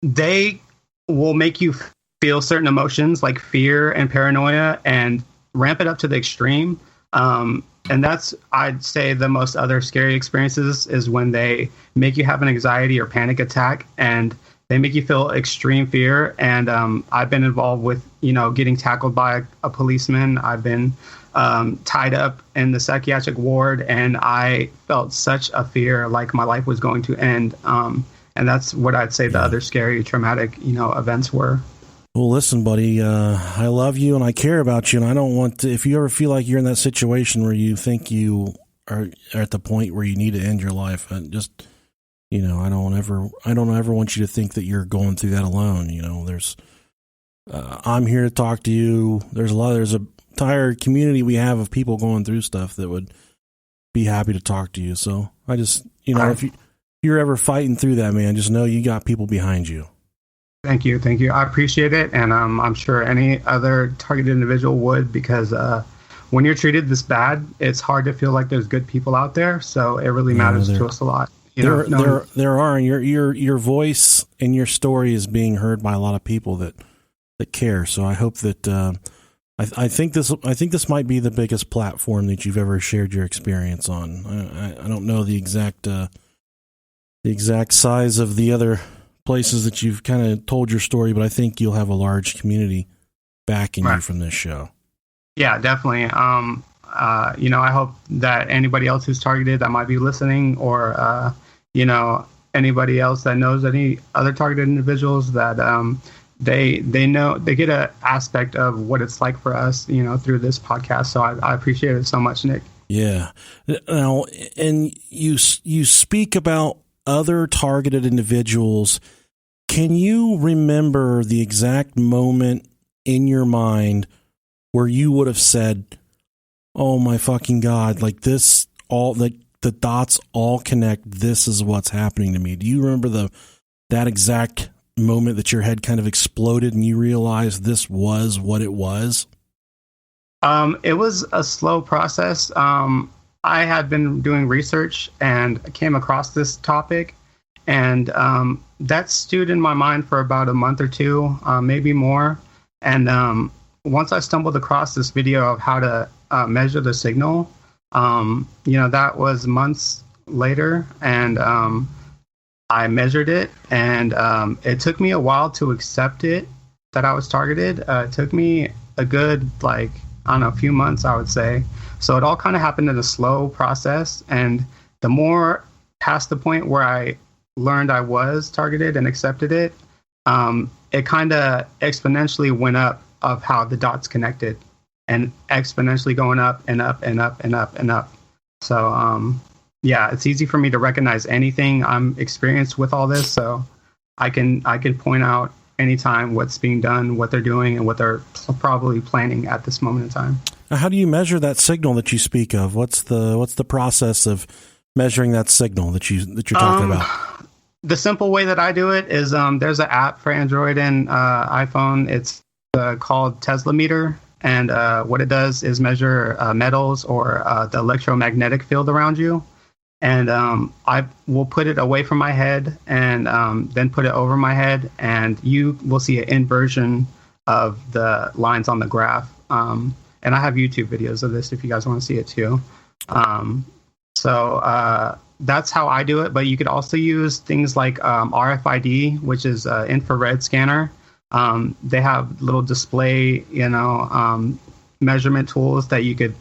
[SPEAKER 3] They will make you feel certain emotions like fear and paranoia and ramp it up to the extreme. And that's, I'd say, the most other scary experiences is when they make you have an anxiety or panic attack and they make you feel extreme fear. And I've been involved with, getting tackled by a policeman. I've been tied up in the psychiatric ward, and I felt such a fear like my life was going to end. And that's what I'd say the other scary, traumatic, events were.
[SPEAKER 2] Well, listen, buddy, I love you and I care about you, and I don't want to, if you ever feel like you're in that situation where you think you are at the point where you need to end your life, and just, I don't ever want you to think that you're going through that alone. I'm here to talk to you. There's an entire community we have of people going through stuff that would be happy to talk to you. So I just, if you're ever fighting through that, man, just know you got people behind you.
[SPEAKER 3] Thank you. I appreciate it, and I'm sure any other targeted individual would, because when you're treated this bad, it's hard to feel like there's good people out there. So it really matters to us a lot.
[SPEAKER 2] There are, and your voice and your story is being heard by a lot of people that care. So I hope that I think this might be the biggest platform that you've ever shared your experience on. I don't know the exact size of the other places that you've kind of told your story, but I think you'll have a large community backing you from this show. Yeah, definitely. I hope that anybody else who's targeted that might be listening, or anybody else that knows any other targeted individuals, that they know, they get an aspect of what it's like for us, through this podcast. So I appreciate it so much, Nick. Yeah. Now, and you speak about other targeted individuals. Can you remember the exact moment in your mind where you would have said, "Oh my fucking God, like this, all the dots all connect. This is what's happening to me"? Do you remember that exact moment that your head kind of exploded and you realized this was what it was? It was a slow process. I had been doing research and came across this topic, and that stewed in my mind for about a month or two, maybe more. And once I stumbled across this video of how to measure the signal, that was months later, and I measured it, and it took me a while to accept it, that I was targeted. It took me a good, a few months, I would say. So it all kind of happened in a slow process, and the more
[SPEAKER 3] past the point where I learned I was targeted and accepted it, it kind of exponentially went up of how the dots connected, and exponentially going up and up and up and up and up. So yeah, it's easy for me to recognize anything. I'm experienced with all this, so I can point out anytime what's being done, what they're doing, and what they're probably planning at this moment in time.
[SPEAKER 2] Now, how do you measure that signal that you speak of? What's the process of measuring that signal that you're talking about?
[SPEAKER 3] The simple way that I do it is there's an app for Android and iPhone. It's called Tesla Meter, and what it does is measure metals or the electromagnetic field around you. And I will put it away from my head and then put it over my head, and you will see an inversion of the lines on the graph. And I have YouTube videos of this if you guys want to see it too. So that's how I do it. But you could also use things like RFID, which is an infrared scanner. They have little display, measurement tools that you could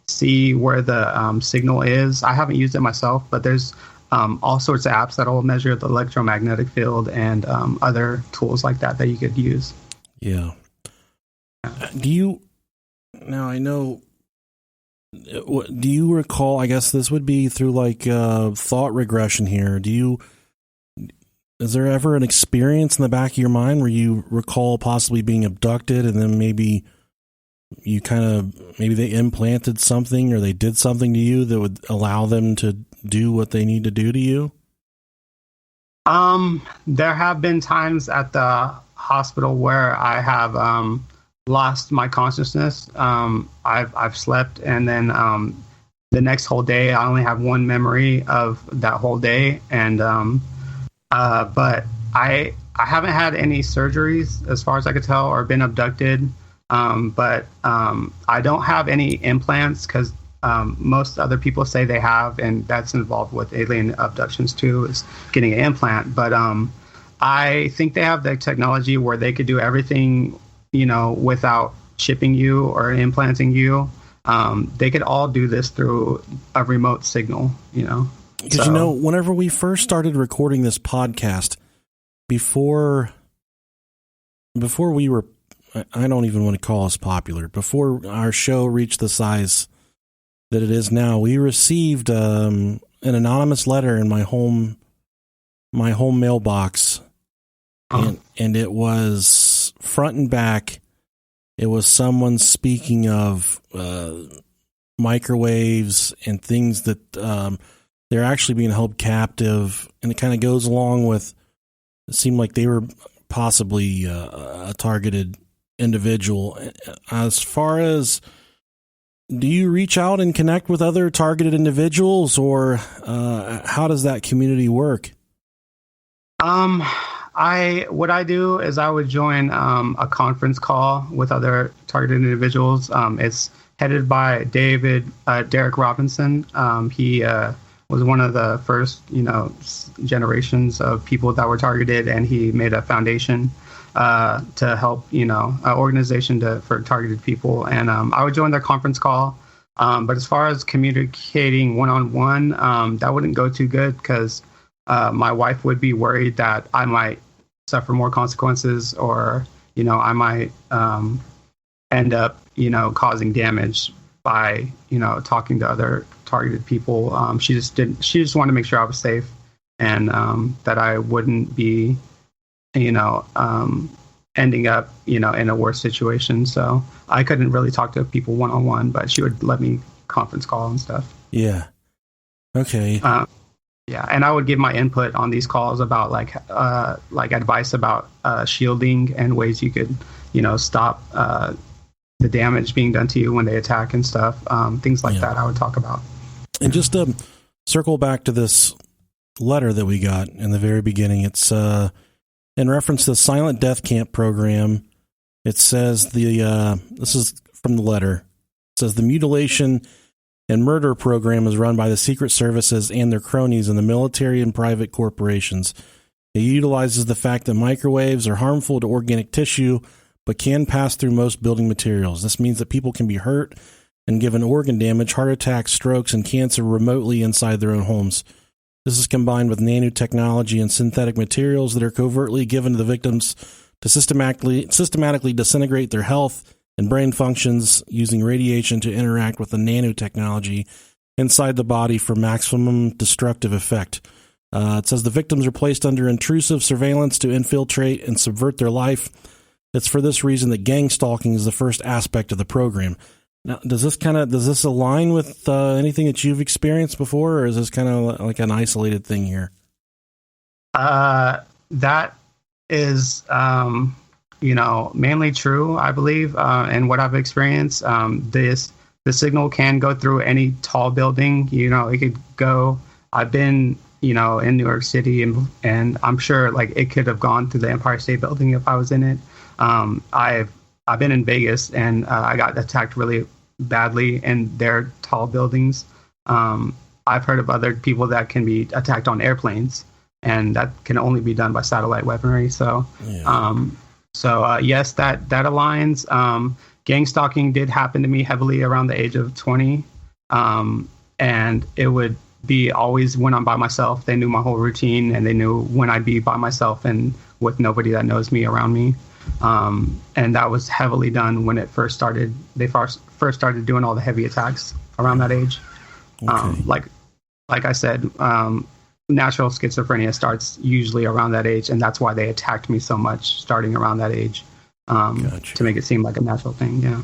[SPEAKER 3] see where the signal is. I haven't used it myself, but there's all sorts of apps that will measure the electromagnetic field and other tools like that you could use.
[SPEAKER 2] Yeah. Do you recall, I guess this would be through like thought regression here. Is there ever an experience in the back of your mind where you recall possibly being abducted, and then maybe they implanted something or they did something to you that would allow them to do what they need to do to you?
[SPEAKER 3] There have been times at the hospital where I have lost my consciousness. I've slept, and then the next whole day I only have one memory of that whole day, and but I haven't had any surgeries as far as I could tell, or been abducted. But I don't have any implants because most other people say they have, and that's involved with alien abductions too, is getting an implant. But I think they have the technology where they could do everything, without shipping you or implanting you. They could all do this through a remote signal,
[SPEAKER 2] Because, whenever we first started recording this podcast, before we were, I don't even want to call us popular, before our show reached the size that it is now, we received an anonymous letter in my home mailbox, and it was front and back. It was someone speaking of microwaves and things that they're actually being held captive, and it kind of goes along with, it seemed like they were possibly a targeted individual. As far as, do you reach out and connect with other targeted individuals, or how does that community work?
[SPEAKER 3] What I do is I would join a conference call with other targeted individuals. It's headed by Derek Robinson. He was one of the first, generations of people that were targeted, and he made a foundation to help, an organization for targeted people. And I would join their conference call. But as far as communicating one-on-one, that wouldn't go too good, because my wife would be worried that I might suffer more consequences, or, I might end up, causing damage by, talking to other targeted people. She just wanted to make sure I was safe, and that I wouldn't be, ending up, in a worse situation. So I couldn't really talk to people one-on-one, but she would let me conference call and stuff. Yeah.
[SPEAKER 2] Okay.
[SPEAKER 3] Yeah, and I would give my input on these calls about like advice about shielding and ways you could, stop the damage being done to you when they attack and stuff. Things like that I would talk about.
[SPEAKER 2] And just to circle back to this letter that we got in the very beginning, it's in reference to the Silent Death Camp program. It says this is from the letter. It says the mutilation and murder program is run by the secret services and their cronies in the military and private corporations. It utilizes the fact that microwaves are harmful to organic tissue, but can pass through most building materials. This means that people can be hurt and given organ damage, heart attacks, strokes, and cancer remotely inside their own homes. This is combined with nanotechnology and synthetic materials that are covertly given to the victims to systematically disintegrate their health and brain functions using radiation to interact with the nanotechnology inside the body for maximum destructive effect. It says the victims are placed under intrusive surveillance to infiltrate and subvert their life. It's for this reason that gang stalking is the first aspect of the program. Now, does this align with anything that you've experienced before, or is this kind of like an isolated thing here?
[SPEAKER 3] That is, mainly true, I believe, and what I've experienced. The signal can go through any tall building. It could go. I've been, in New York City, and I'm sure like it could have gone through the Empire State Building if I was in it. I've been in Vegas, and I got attacked really badly in their tall buildings. I've heard of other people that can be attacked on airplanes, and that can only be done by satellite weaponry. So, yes, that aligns. Gang stalking did happen to me heavily around the age of 20, and it would be always when I'm by myself. They knew my whole routine, and they knew when I'd be by myself and with nobody that knows me around me. And that was heavily done when it first started. They first started doing all the heavy attacks around that age.
[SPEAKER 2] Okay.
[SPEAKER 3] Like I said, natural schizophrenia starts usually around that age, and that's why they attacked me so much starting around that age,
[SPEAKER 2] Gotcha.
[SPEAKER 3] to make it seem like a natural thing. Yeah.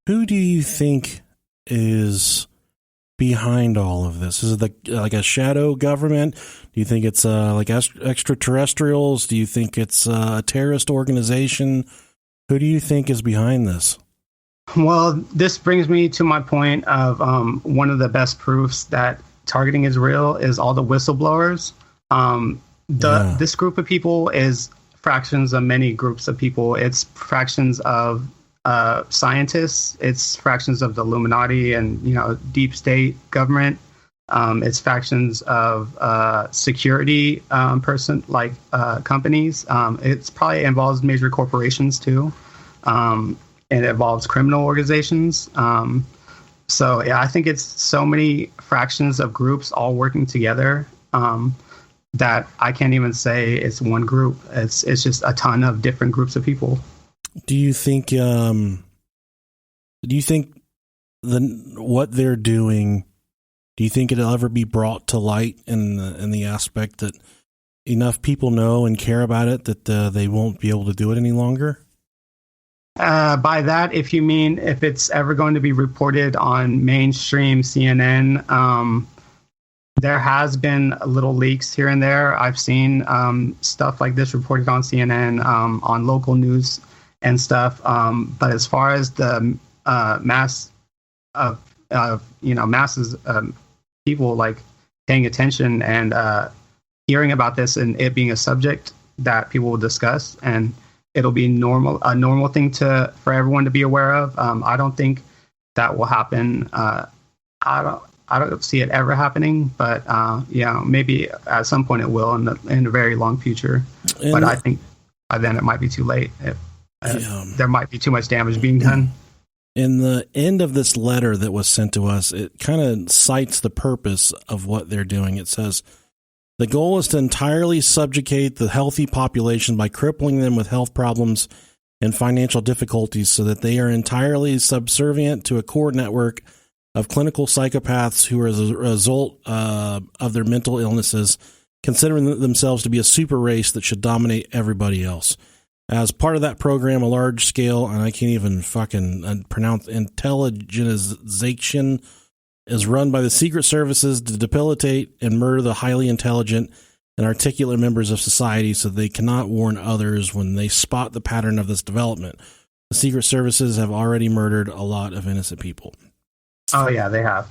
[SPEAKER 2] Who do you think is behind all of this? Is it like a shadow government? Do you think it's like extraterrestrials? Do you think it's a terrorist organization? Who do you think is behind this?
[SPEAKER 3] Well, this brings me to my point of one of the best proofs that targeting is real is all the whistleblowers. This group of people is fractions of many groups of people. It's fractions of scientists. It's fractions of the Illuminati and deep state government. It's factions of security companies. It's probably involves major corporations too. And it involves criminal organizations. So yeah, I think it's so many fractions of groups all working together that I can't even say it's one group. It's just a ton of different groups of people.
[SPEAKER 2] Do you think what they're doing? Do you think it'll ever be brought to light in the aspect that enough people know and care about it that they won't be able to do it any longer?
[SPEAKER 3] By that, if you mean if it's ever going to be reported on mainstream CNN, there has been little leaks here and there. I've seen stuff like this reported on CNN, on local news and stuff. But as far as the masses of people like paying attention and hearing about this and it being a subject that people will discuss and it'll be a normal thing for everyone to be aware of. I don't think that will happen. I don't see it ever happening, but maybe at some point it will in the very long future. But I think by then it might be too late. There might be too much damage being done.
[SPEAKER 2] In the end of this letter that was sent to us, it kind of cites the purpose of what they're doing. It says, the goal is to entirely subjugate the healthy population by crippling them with health problems and financial difficulties so that they are entirely subservient to a core network of clinical psychopaths who are as a result of their mental illnesses, considering themselves to be a super race that should dominate everybody else. As part of that program, a large scale, and I can't even fucking pronounce, intelligentization is run by the secret services to debilitate and murder the highly intelligent and articulate members of society so they cannot warn others when they spot the pattern of this development. The secret services have already murdered a lot of innocent people.
[SPEAKER 3] Oh, yeah, they have.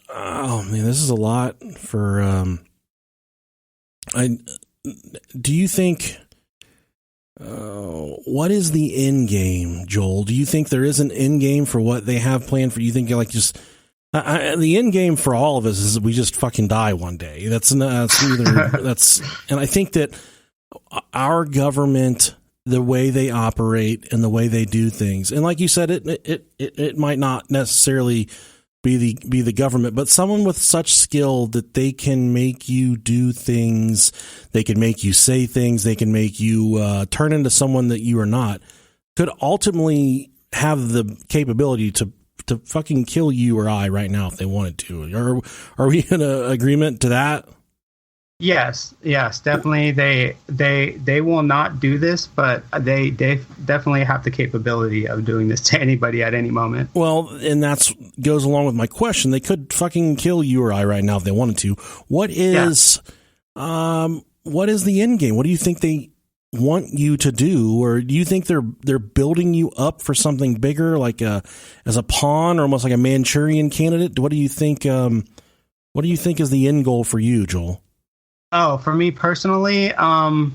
[SPEAKER 2] Oh, man, this is a lot for... do you think... what is the end game, Joel? Do you think there is an end game for what they have planned for? You think like just the end game for all of us is we just fucking die one day. And I think that our government, the way they operate and the way they do things, and like you said, it might not necessarily be the government, but someone with such skill that they can make you do things, they can make you say things, they can make you turn into someone that you are not, could ultimately have the capability to fucking kill you or I right now if they wanted to. Are we in a agreement to that?
[SPEAKER 3] Yes, definitely. They will not do this, but they definitely have the capability of doing this to anybody at any moment.
[SPEAKER 2] Well, and that's goes along with my question. They could fucking kill you or I right now if they wanted to. What is the end game? What do you think they want you to do, or do you think they're building you up for something bigger, like as a pawn or almost like a Manchurian candidate? What do you think? What do you think is the end goal for you, Joel?
[SPEAKER 3] Oh, for me personally, I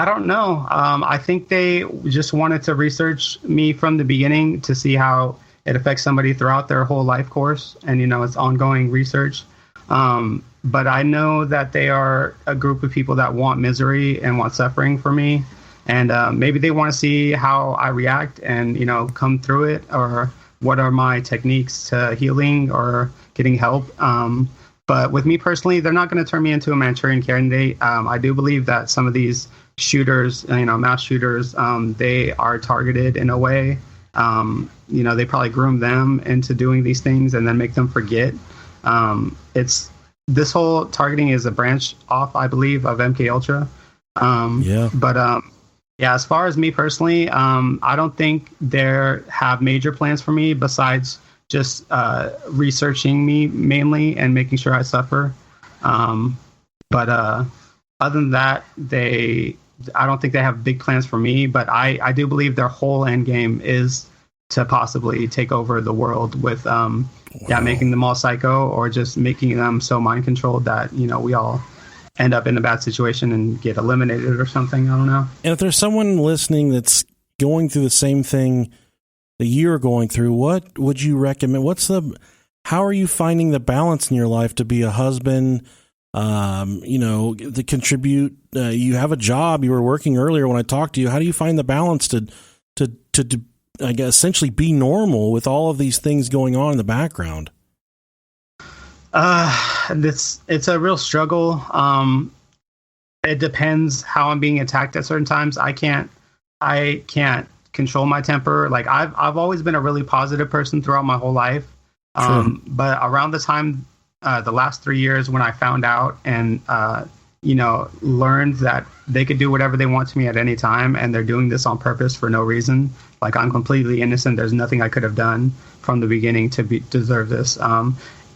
[SPEAKER 3] don't know. I think they just wanted to research me from the beginning to see how it affects somebody throughout their whole life course. And, it's ongoing research. But I know that they are a group of people that want misery and want suffering for me. And maybe they want to see how I react and, come through it, or what are my techniques to healing or getting help. But with me personally, they're not going to turn me into a Manchurian candidate. I do believe that some of these shooters, mass shooters, they are targeted in a way. They probably groom them into doing these things and then make them forget. This whole targeting is a branch off, I believe, of MK Ultra. But as far as me personally, I don't think they have major plans for me besides just researching me mainly and making sure I suffer. But other than that, I don't think they have big plans for me, but I do believe their whole end game is to possibly take over the world with, making them all psycho, or just making them so mind controlled that, we all end up in a bad situation and get eliminated or something. I don't know.
[SPEAKER 2] And if there's someone listening that's going through the same thing that you're going through, what would you recommend? How are you finding the balance in your life to be a husband, to contribute? You have a job, you were working earlier when I talked to you. How do you find the balance to I guess, essentially be normal with all of these things going on in the background?
[SPEAKER 3] It's a real struggle. It depends how I'm being attacked at certain times. I can't control my temper. Like I've always been a really positive person throughout my whole life.
[SPEAKER 2] Sure.
[SPEAKER 3] But around the time, the last 3 years when I found out and, learned that they could do whatever they want to me at any time, and they're doing this on purpose for no reason. Like, I'm completely innocent. There's nothing I could have done from the beginning to deserve this.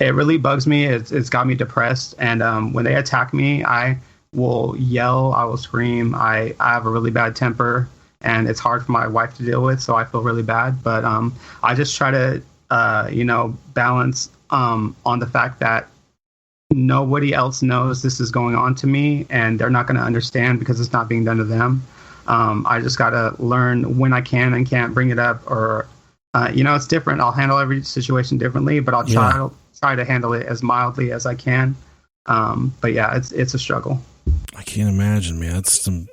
[SPEAKER 3] It really bugs me. It's got me depressed. And when they attack me, I will yell. I will scream. I have a really bad temper, and it's hard for my wife to deal with. So I feel really bad. But I just try to, balance on the fact that nobody else knows this is going on to me, and they're not going to understand because it's not being done to them. I just got to learn when I can and can't bring it up, or, it's different. I'll handle every situation differently, but I'll try to handle it as mildly as I can. But yeah, it's a struggle.
[SPEAKER 2] I can't imagine, man. That's some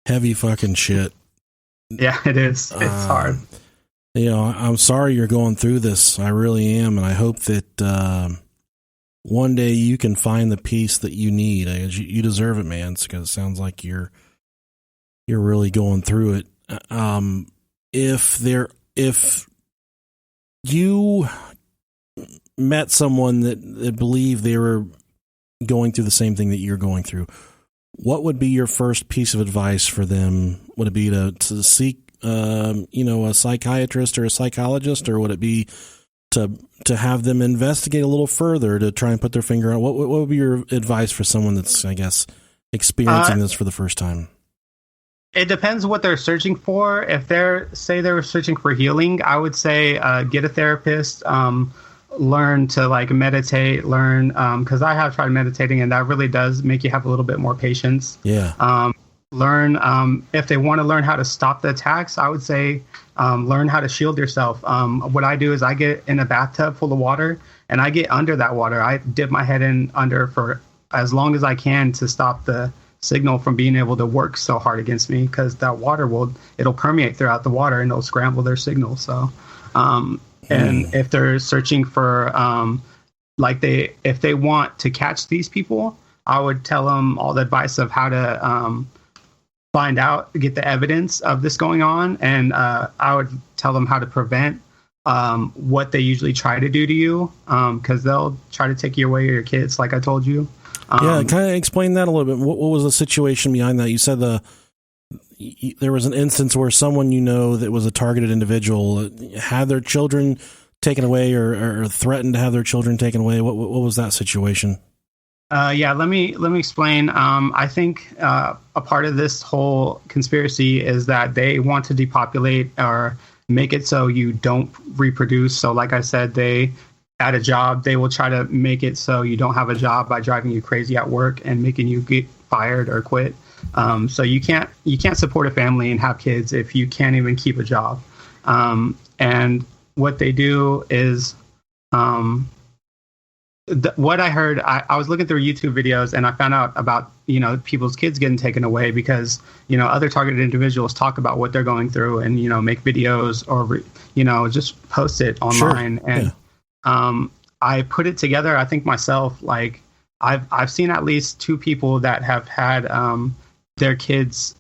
[SPEAKER 2] heavy fucking shit.
[SPEAKER 3] Yeah, it is. It's hard.
[SPEAKER 2] I'm sorry you're going through this. I really am. And I hope that, one day you can find the peace that you need. You deserve it, man. Because it sounds like you're really going through it. If you met someone that believed they were going through the same thing that you're going through, what would be your first piece of advice for them? Would it be to seek, a psychiatrist or a psychologist, or would it be to have them investigate a little further to try and put their finger on what would be your advice for someone that's, I guess, experiencing this for the first time?
[SPEAKER 3] It depends what they're searching for. If they're searching for healing, I would say get a therapist, learn to meditate, because I have tried meditating, and that really does make you have a little bit more patience.
[SPEAKER 2] Yeah.
[SPEAKER 3] Learn, if they want to learn how to stop the attacks, I would say learn how to shield yourself. What I do is I get in a bathtub full of water, and I get under that water. I dip my head in under for as long as I can to stop the signal from being able to work so hard against me, because that water it'll permeate throughout the water and it'll scramble their signal. So And if they're searching for if they want to catch these people, I would tell them all the advice of how to find out, get the evidence of this going on, and I would tell them how to prevent what they usually try to do to you, because they'll try to take you away your kids, like I told you.
[SPEAKER 2] Kind of explain that a little bit. What was the situation behind that? You said there was an instance where someone that was a targeted individual had their children taken away or threatened to have their children taken away. What was that situation?
[SPEAKER 3] Let me explain. I think a part of this whole conspiracy is that they want to depopulate or make it so you don't reproduce. So like I said, at a job, they will try to make it so you don't have a job by driving you crazy at work and making you get fired or quit. So you can't support a family and have kids if you can't even keep a job. And what they do is, what I heard, I was looking through YouTube videos and I found out about, people's kids getting taken away because, other targeted individuals talk about what they're going through and, make videos or, just post it online. Sure. And I put it together, I think myself, like I've seen at least 2 people that have had their kids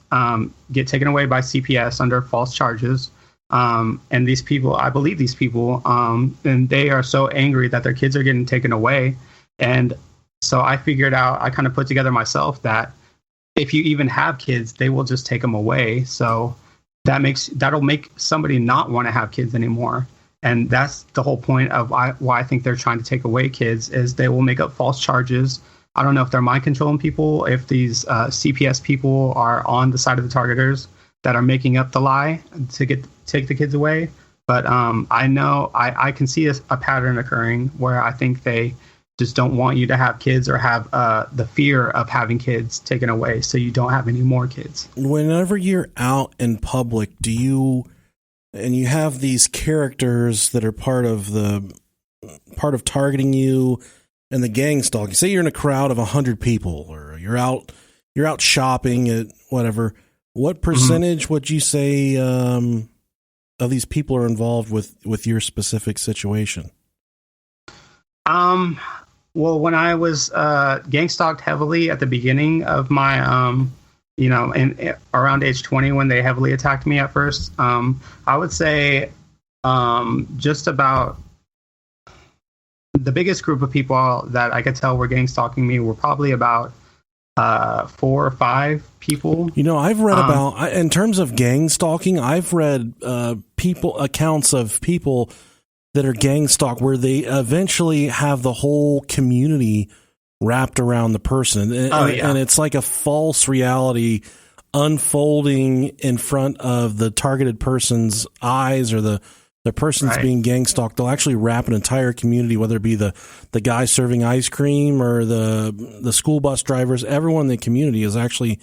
[SPEAKER 3] get taken away by CPS under false charges. And these people, I believe these people, and they are so angry that their kids are getting taken away. And so I kind of put together myself that if you even have kids, they will just take them away. So that'll make somebody not want to have kids anymore. And that's the whole point of why I think they're trying to take away kids, is they will make up false charges. I don't know if they're mind controlling people, if these CPS people are on the side of the targeters that are making up the lie to take the kids away. But I know I can see a pattern occurring where I think they just don't want you to have kids or have the fear of having kids taken away so you don't have any more kids.
[SPEAKER 2] Whenever you're out in public, you have these characters that are part of targeting you and the gang stalking. Say you're in a crowd of 100 people, or you're out shopping at whatever. What percentage would you say of these people are involved with your specific situation?
[SPEAKER 3] Well, when I was gang stalked heavily at the beginning of my, around age 20, when they heavily attacked me at first, I would say just about the biggest group of people that I could tell were gang stalking me were probably about 4 or 5 people.
[SPEAKER 2] I've read about, in terms of gang stalking, I've read accounts of people that are gang stalked where they eventually have the whole community wrapped around the person. And it's like a false reality unfolding in front of the targeted person's eyes, or the person that's being gang stalked. They'll actually wrap an entire community, whether it be the guy serving ice cream or the school bus drivers. Everyone in the community is actually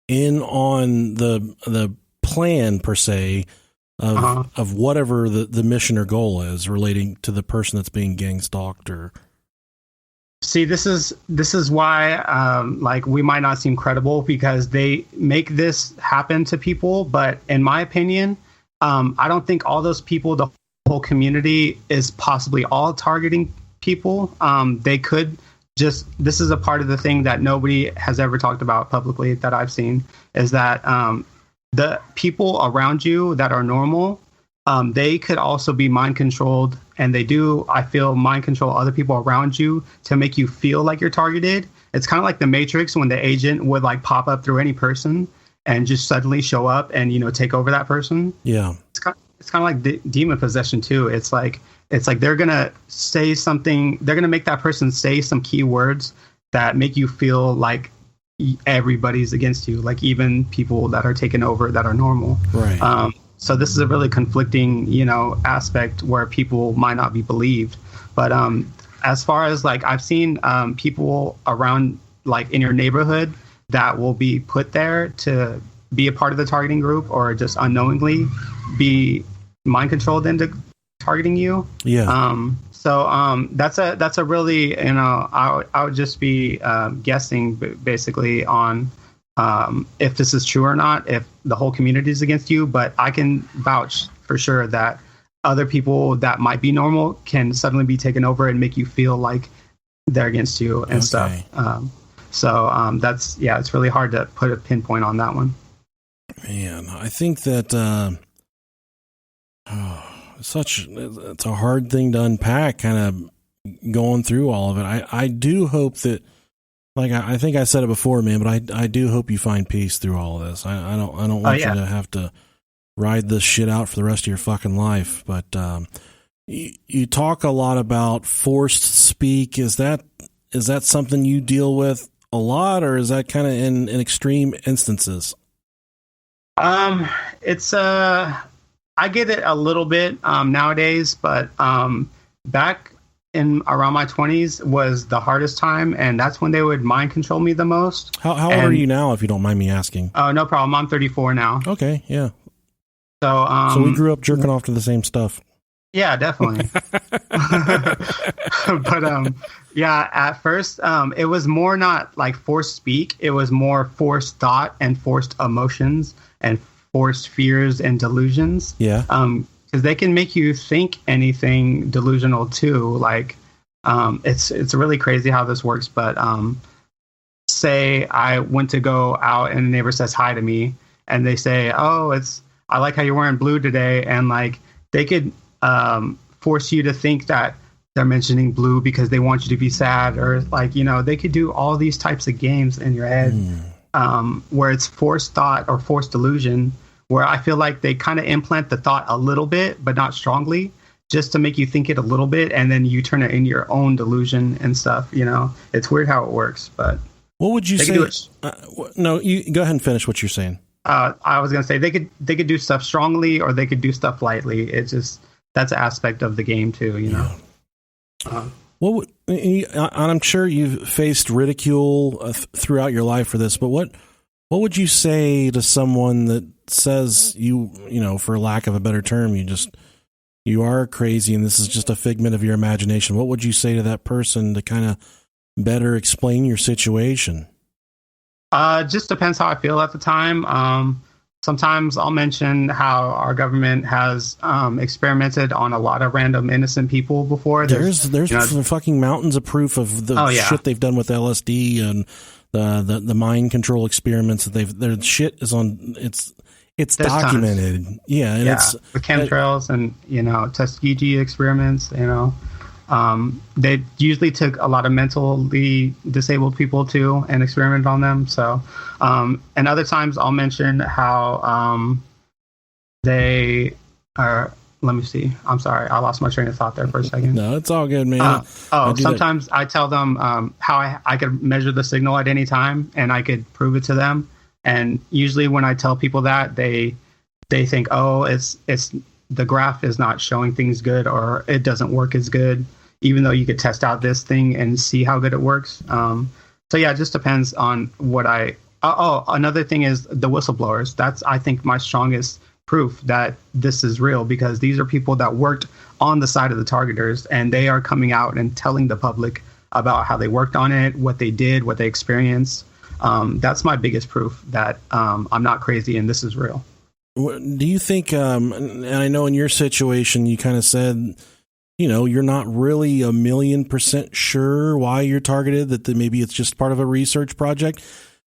[SPEAKER 2] in on the plan, per se, of whatever the mission or goal is relating to the person that's being gang stalked. Or
[SPEAKER 3] see, this is why we might not seem credible, because they make this happen to people. But in my opinion, I don't think all those people, the whole community, is possibly all targeting people. They could just, this is a part of the thing that nobody has ever talked about publicly that I've seen, is that the people around you that are normal, they could also be mind controlled. And they do, I feel, mind control other people around you to make you feel like you're targeted. It's kind of like the Matrix, when the agent would pop up through any person and just suddenly show up and, take over that person. Yeah. It's kind of like demon possession too. It's like they're going to say something, they're going to make that person say some key words that make you feel like everybody's against you, like even people that are taken over that are normal. Right. So this is a really conflicting, aspect where people might not be believed. But as far as I've seen people around, in your neighborhood, that will be put there to be a part of the targeting group, or just unknowingly be mind controlled into targeting you. Yeah. So that's a really, I would just be guessing basically on if this is true or not, if the whole community is against you. But I can vouch for sure that other people that might be normal can suddenly be taken over and make you feel like they're against you and stuff. So that's, yeah, it's really hard to put a pinpoint on that one.
[SPEAKER 2] Man, I think that it's a hard thing to unpack, kind of going through all of it. I do hope that, like, I think I said it before, man, but I do hope you find peace through all of this. I don't want you to have to ride this shit out for the rest of your fucking life. But you talk a lot about forced speak. Is that something you deal with a lot, or is that kind of in extreme instances?
[SPEAKER 3] It's I get it a little bit nowadays, but back in around my 20s was the hardest time, and that's when they would mind control me the most.
[SPEAKER 2] How old are you now, if you don't mind me asking?
[SPEAKER 3] Oh, no problem. I'm 34 now.
[SPEAKER 2] Okay, yeah.
[SPEAKER 3] So
[SPEAKER 2] we grew up jerking off to the same stuff.
[SPEAKER 3] Yeah, definitely. But yeah, at first it was more not like forced speak. It was more forced thought and forced emotions and forced fears and delusions.
[SPEAKER 2] Yeah.
[SPEAKER 3] Because they can make you think anything delusional too. Like it's really crazy how this works. But say I went to go out and a neighbor says hi to me, and they say, "Oh, I like how you're wearing blue today," and like they could force you to think that they're mentioning blue because they want you to be sad, or like, you know, they could do all these types of games in your head where it's forced thought or forced delusion, where I feel like they kind of implant the thought a little bit, but not strongly, just to make you think it a little bit, and then you turn it into your own delusion and stuff. You know, it's weird how it works. But
[SPEAKER 2] what would you say? No, you go ahead and finish what you're saying.
[SPEAKER 3] I was gonna say they could do stuff strongly, or they could do stuff lightly. It's just, that's an aspect of the game too, you know.
[SPEAKER 2] I'm sure you've faced ridicule throughout your life for this, but what would you say to someone that says you know, for lack of a better term, you are crazy and this is just a figment of your imagination? What would you say to that person to kind of better explain your situation?
[SPEAKER 3] Just depends how I feel at the time. Sometimes I'll mention how our government has experimented on a lot of random innocent people before. There's
[SPEAKER 2] fucking mountains of proof of the shit they've done with LSD and the mind control experiments that their shit is on. It's documented. Tons. Yeah, and it's
[SPEAKER 3] the chemtrails and, you know, Tuskegee experiments. You know, they usually took a lot of mentally disabled people too and experimented on them. So, and other times I'll mention how they are. Let me see. I'm sorry, I lost my train of thought there for a second.
[SPEAKER 2] No, it's all good, man.
[SPEAKER 3] Sometimes I tell them how I could measure the signal at any time, and I could prove it to them. And usually when I tell people that, they think, oh, it's the graph is not showing things good, or it doesn't work as good, even though you could test out this thing and see how good it works. So yeah, it just depends on what I. Another thing is the whistleblowers. That's, I think, my strongest proof that this is real, because these are people that worked on the side of the targeters, and they are coming out and telling the public about how they worked on it, what they did, what they experienced. That's my biggest proof that I'm not crazy and this is real.
[SPEAKER 2] Do you think, and I know in your situation, you kind of said, you know, you're not really 1,000,000% sure why you're targeted, that maybe it's just part of a research project.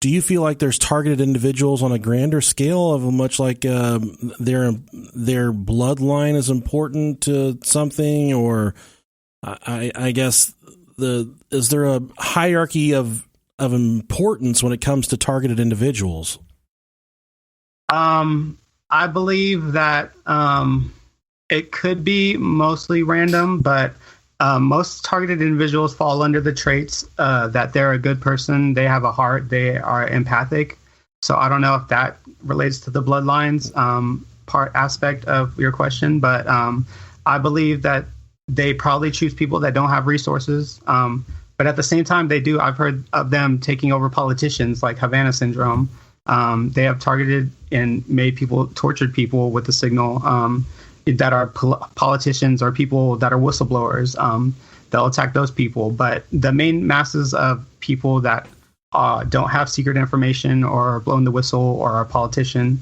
[SPEAKER 2] Do you feel like there's targeted individuals on a grander scale, of much like their bloodline is important to something, or I guess is there a hierarchy of importance when it comes to targeted individuals?
[SPEAKER 3] I believe that it could be mostly random, but most targeted individuals fall under the traits that they're a good person, they have a heart, they are empathic. So I don't know if that relates to the bloodlines aspect of your question, but I believe that they probably choose people that don't have resources. But at the same time, they do. I've heard of them taking over politicians, like Havana syndrome. They have targeted and tortured people with the signal that are politicians or people that are whistleblowers. They'll attack those people. But the main masses of people that don't have secret information or are blowing the whistle or are a politician,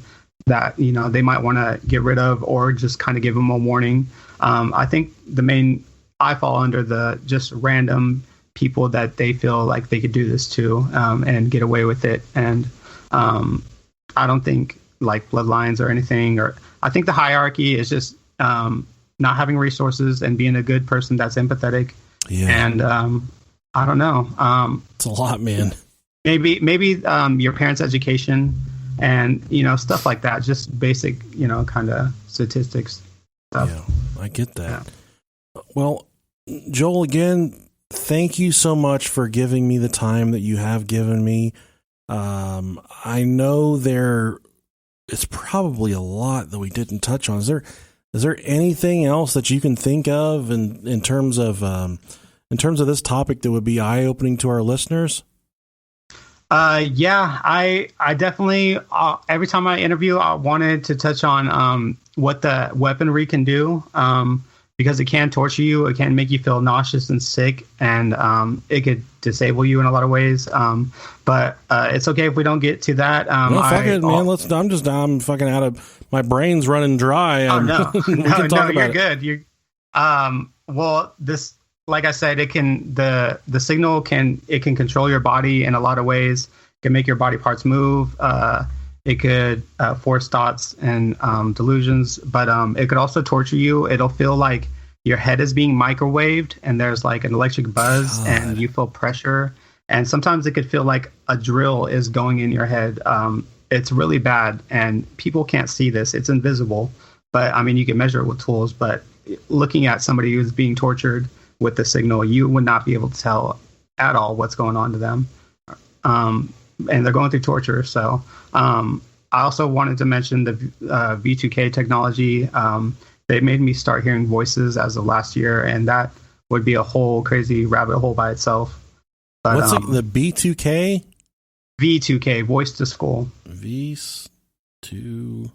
[SPEAKER 3] that they might want to get rid of, or just kind of give them a warning. I think I fall under the just random people that they feel like they could do this to, and get away with it. And I don't think like bloodlines or anything, or I think the hierarchy is just not having resources and being a good person that's empathetic.
[SPEAKER 2] Yeah.
[SPEAKER 3] And I don't know.
[SPEAKER 2] It's a lot, man.
[SPEAKER 3] Maybe your parents' education and stuff like that. Just basic kind of statistics stuff.
[SPEAKER 2] Yeah, I get that. Yeah. Well, Joel, again, thank you so much for giving me the time that you have given me. I know it's probably a lot that we didn't touch on. Is there anything else that you can think of in terms of this topic that would be eye-opening to our listeners?
[SPEAKER 3] Yeah, I definitely, every time I interview, I wanted to touch on what the weaponry can do, because it can torture you, it can make you feel nauseous and sick, and it could disable you in a lot of ways. But it's okay if we don't get to that.
[SPEAKER 2] No, fuck it, man. I'm fucking out of my brain's running dry.
[SPEAKER 3] Oh no, no, you're good.
[SPEAKER 2] You're
[SPEAKER 3] well, this. Like I said, the signal can control your body in a lot of ways. It can make your body parts move. It could force thoughts and delusions, but it could also torture you. It'll feel like your head is being microwaved, and there's like an electric buzz, and you feel pressure. And sometimes it could feel like a drill is going in your head. It's really bad, and people can't see this. It's invisible, but I mean, you can measure it with tools. But looking at somebody who's being tortured with the signal, you would not be able to tell at all what's going on to them. And they're going through torture. So I also wanted to mention the V2K technology. They made me start hearing voices as of last year, and that would be a whole crazy rabbit hole by itself. But,
[SPEAKER 2] what's the B2K?
[SPEAKER 3] V2K, voice to skull.
[SPEAKER 2] V2K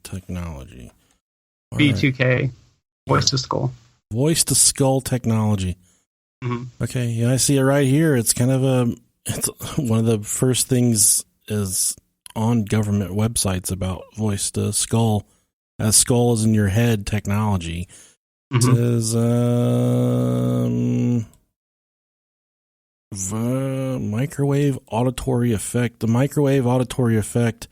[SPEAKER 2] technology. All
[SPEAKER 3] V2K,
[SPEAKER 2] right.
[SPEAKER 3] voice to skull.
[SPEAKER 2] Voice to skull technology.
[SPEAKER 3] Mm-hmm.
[SPEAKER 2] Okay, yeah, I see it right here. It's kind of it's one of the first things is on government websites about voice to skull, as skull is in your head technology.
[SPEAKER 3] Mm-hmm.
[SPEAKER 2] It says microwave auditory effect. The microwave auditory effect,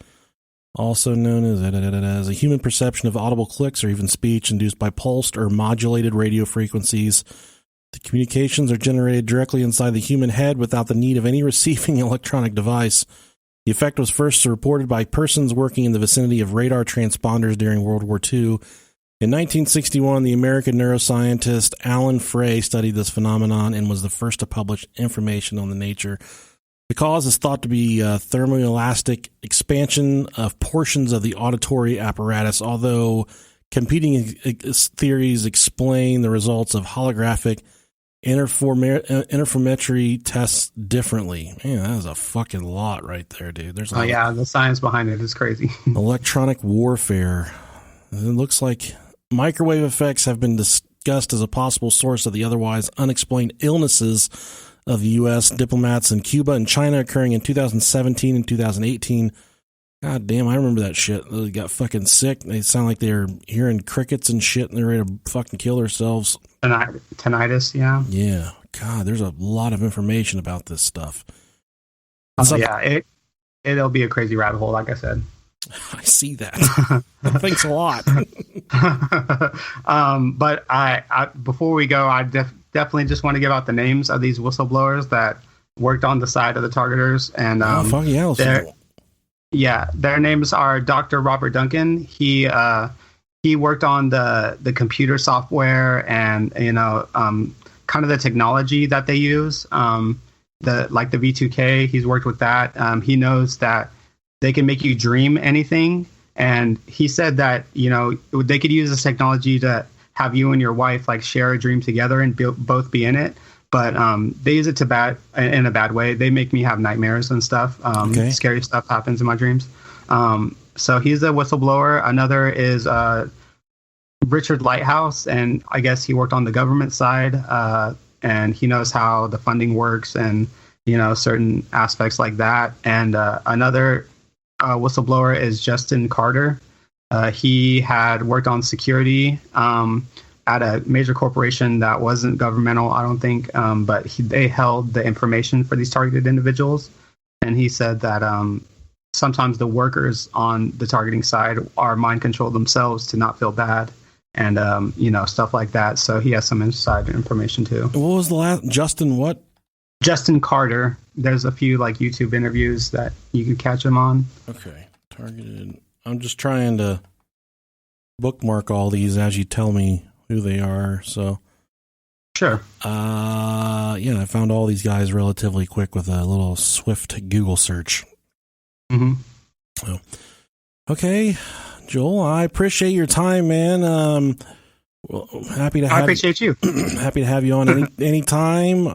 [SPEAKER 2] also known as a human perception of audible clicks or even speech induced by pulsed or modulated radio frequencies. The communications are generated directly inside the human head without the need of any receiving electronic device. The effect was first reported by persons working in the vicinity of radar transponders during World War II. In 1961, the American neuroscientist Alan Frey studied this phenomenon and was the first to publish information on the nature. The cause is thought to be thermoelastic expansion of portions of the auditory apparatus, although competing theories explain the results of holographic interferometry tests differently. Man, that is a fucking lot right there, dude. There's
[SPEAKER 3] the science behind it is crazy.
[SPEAKER 2] Electronic warfare. It looks like microwave effects have been discussed as a possible source of the otherwise unexplained illnesses of the U.S. diplomats in Cuba and China occurring in 2017 and 2018. God damn, I remember that shit. They got fucking sick. They sound like they're hearing crickets and shit, and they're ready to fucking kill themselves.
[SPEAKER 3] Tinnitus, yeah.
[SPEAKER 2] Yeah. God, there's a lot of information about this stuff.
[SPEAKER 3] Yeah, it'll be a crazy rabbit hole, like I said.
[SPEAKER 2] I see that. Thanks a lot.
[SPEAKER 3] But I before we go, I definitely just want to give out the names of these whistleblowers that worked on the side of the targeters. And their names are Dr. Robert Duncan. He worked on the computer software and kind of the technology that they use. The V2K. He's worked with that. He knows that they can make you dream anything. And he said that, they could use this technology to have you and your wife like share a dream together and both be in it. But they use it in a bad way. They make me have nightmares and stuff. Scary stuff happens in my dreams. So he's a whistleblower. Another is Richard Lighthouse, and I guess he worked on the government side, and he knows how the funding works and certain aspects like that. And another whistleblower is Justin Carter. He had worked on security at a major corporation that wasn't governmental, I don't think, but they held the information for these targeted individuals. And he said that sometimes the workers on the targeting side are mind controlled themselves to not feel bad and, stuff like that. So he has some inside information too.
[SPEAKER 2] What was the last? Justin what?
[SPEAKER 3] Justin Carter. There's a few like YouTube interviews that you can catch him on.
[SPEAKER 2] Okay. Targeted. I'm just trying to bookmark all these as you tell me who they are. So
[SPEAKER 3] sure.
[SPEAKER 2] I found all these guys relatively quick with a little swift Google search.
[SPEAKER 3] Mm-hmm.
[SPEAKER 2] Oh. Okay, Joel, I appreciate your time, man. Well, happy to have
[SPEAKER 3] I appreciate you.
[SPEAKER 2] Happy to have you on any time.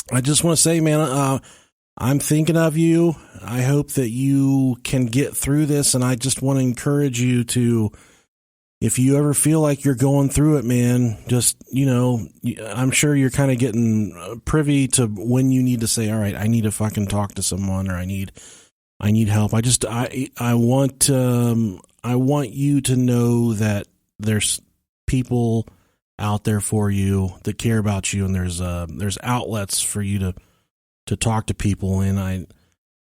[SPEAKER 2] I just want to say, man, I'm thinking of you. I hope that you can get through this, and I just want to encourage you to, if you ever feel like you're going through it, man, just, I'm sure you're kind of getting privy to when you need to say, all right, I need to fucking talk to someone, or I need help. I want you to know that there's people out there for you that care about you, and there's outlets for you to talk to people. And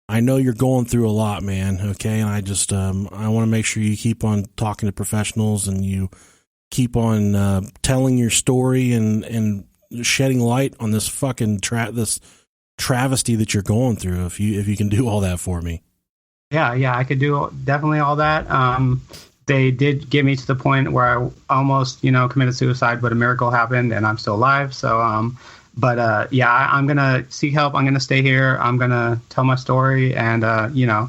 [SPEAKER 2] I know you're going through a lot, man. Okay. And I just, I want to make sure you keep on talking to professionals, and you keep on, telling your story and shedding light on this fucking this travesty that you're going through. If you can do all that for me.
[SPEAKER 3] Yeah, I could do definitely all that. They did get me to the point where I almost, committed suicide, but a miracle happened and I'm still alive. So, I'm going to seek help. I'm going to stay here. I'm going to tell my story and,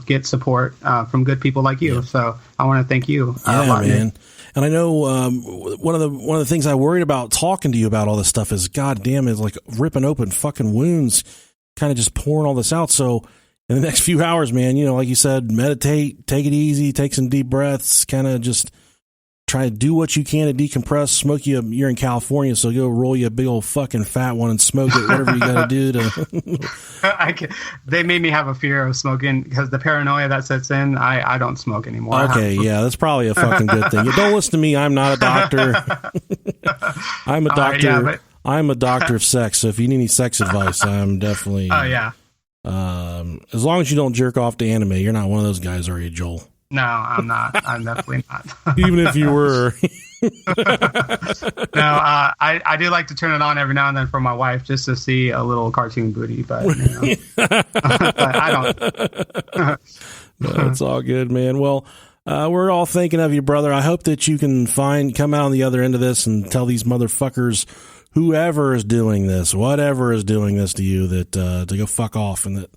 [SPEAKER 3] get support from good people like you. Yeah. So I want to thank you.
[SPEAKER 2] Yeah, man. And I know one of the things I worried about talking to you about all this stuff is, goddamn, is like ripping open fucking wounds, kind of just pouring all this out. So in the next few hours, man, like you said, meditate, take it easy, take some deep breaths, kind of just try to do what you can to decompress. You're in California, so go roll you a big old fucking fat one and smoke it, whatever you got to do to.
[SPEAKER 3] They made me have a fear of smoking because the paranoia that sets in, I don't smoke anymore.
[SPEAKER 2] Okay, yeah, that's probably a fucking good thing. Don't listen to me. I'm not a doctor. I'm a doctor. I'm a doctor of sex, so if you need any sex advice, I'm definitely...
[SPEAKER 3] Oh, yeah.
[SPEAKER 2] As long as you don't jerk off to anime, you're not one of those guys, are you, Joel?
[SPEAKER 3] No, I'm not. I'm definitely not.
[SPEAKER 2] Even if you were.
[SPEAKER 3] No, I do like to turn it on every now and then for my wife just to see a little cartoon booty, but, but I don't.
[SPEAKER 2] No, it's all good, man. Well, we're all thinking of you, brother. I hope that you can come out on the other end of this and tell these motherfuckers, whoever is doing this, whatever is doing this to you, that to go fuck off, and that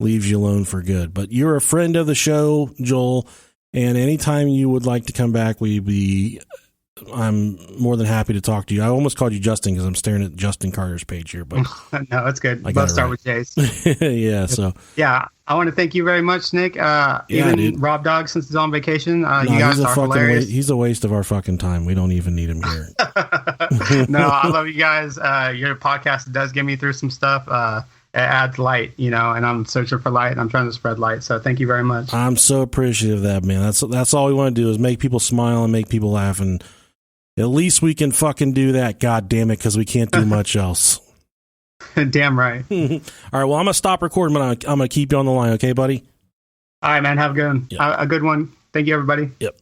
[SPEAKER 2] leaves you alone for good. But you're a friend of the show, Joel, and anytime you would like to come back, I'm more than happy to talk to you. I almost called you Justin because I'm staring at Justin Carter's page here, but
[SPEAKER 3] no, it's good. Both start with J's.
[SPEAKER 2] Yeah, so
[SPEAKER 3] I want to thank you very much, Nick. Even Rob Dog, since he's on vacation, you guys are hilarious.
[SPEAKER 2] He's a waste of our fucking time. We don't even need him here.
[SPEAKER 3] No, I love you guys. Your podcast does get me through some stuff. It adds light, and I'm searching for light. And I'm trying to spread light. So thank you very much.
[SPEAKER 2] I'm so appreciative of that, man. That's all we want to do is make people smile and make people laugh. And at least we can fucking do that. God damn it. Cause we can't do much else.
[SPEAKER 3] Damn right.
[SPEAKER 2] All right. Well, I'm going to stop recording, but I'm going to keep you on the line. Okay, buddy?
[SPEAKER 3] All right, man. Have a good one.
[SPEAKER 2] Yep.
[SPEAKER 3] A good one. Thank you, everybody.
[SPEAKER 2] Yep.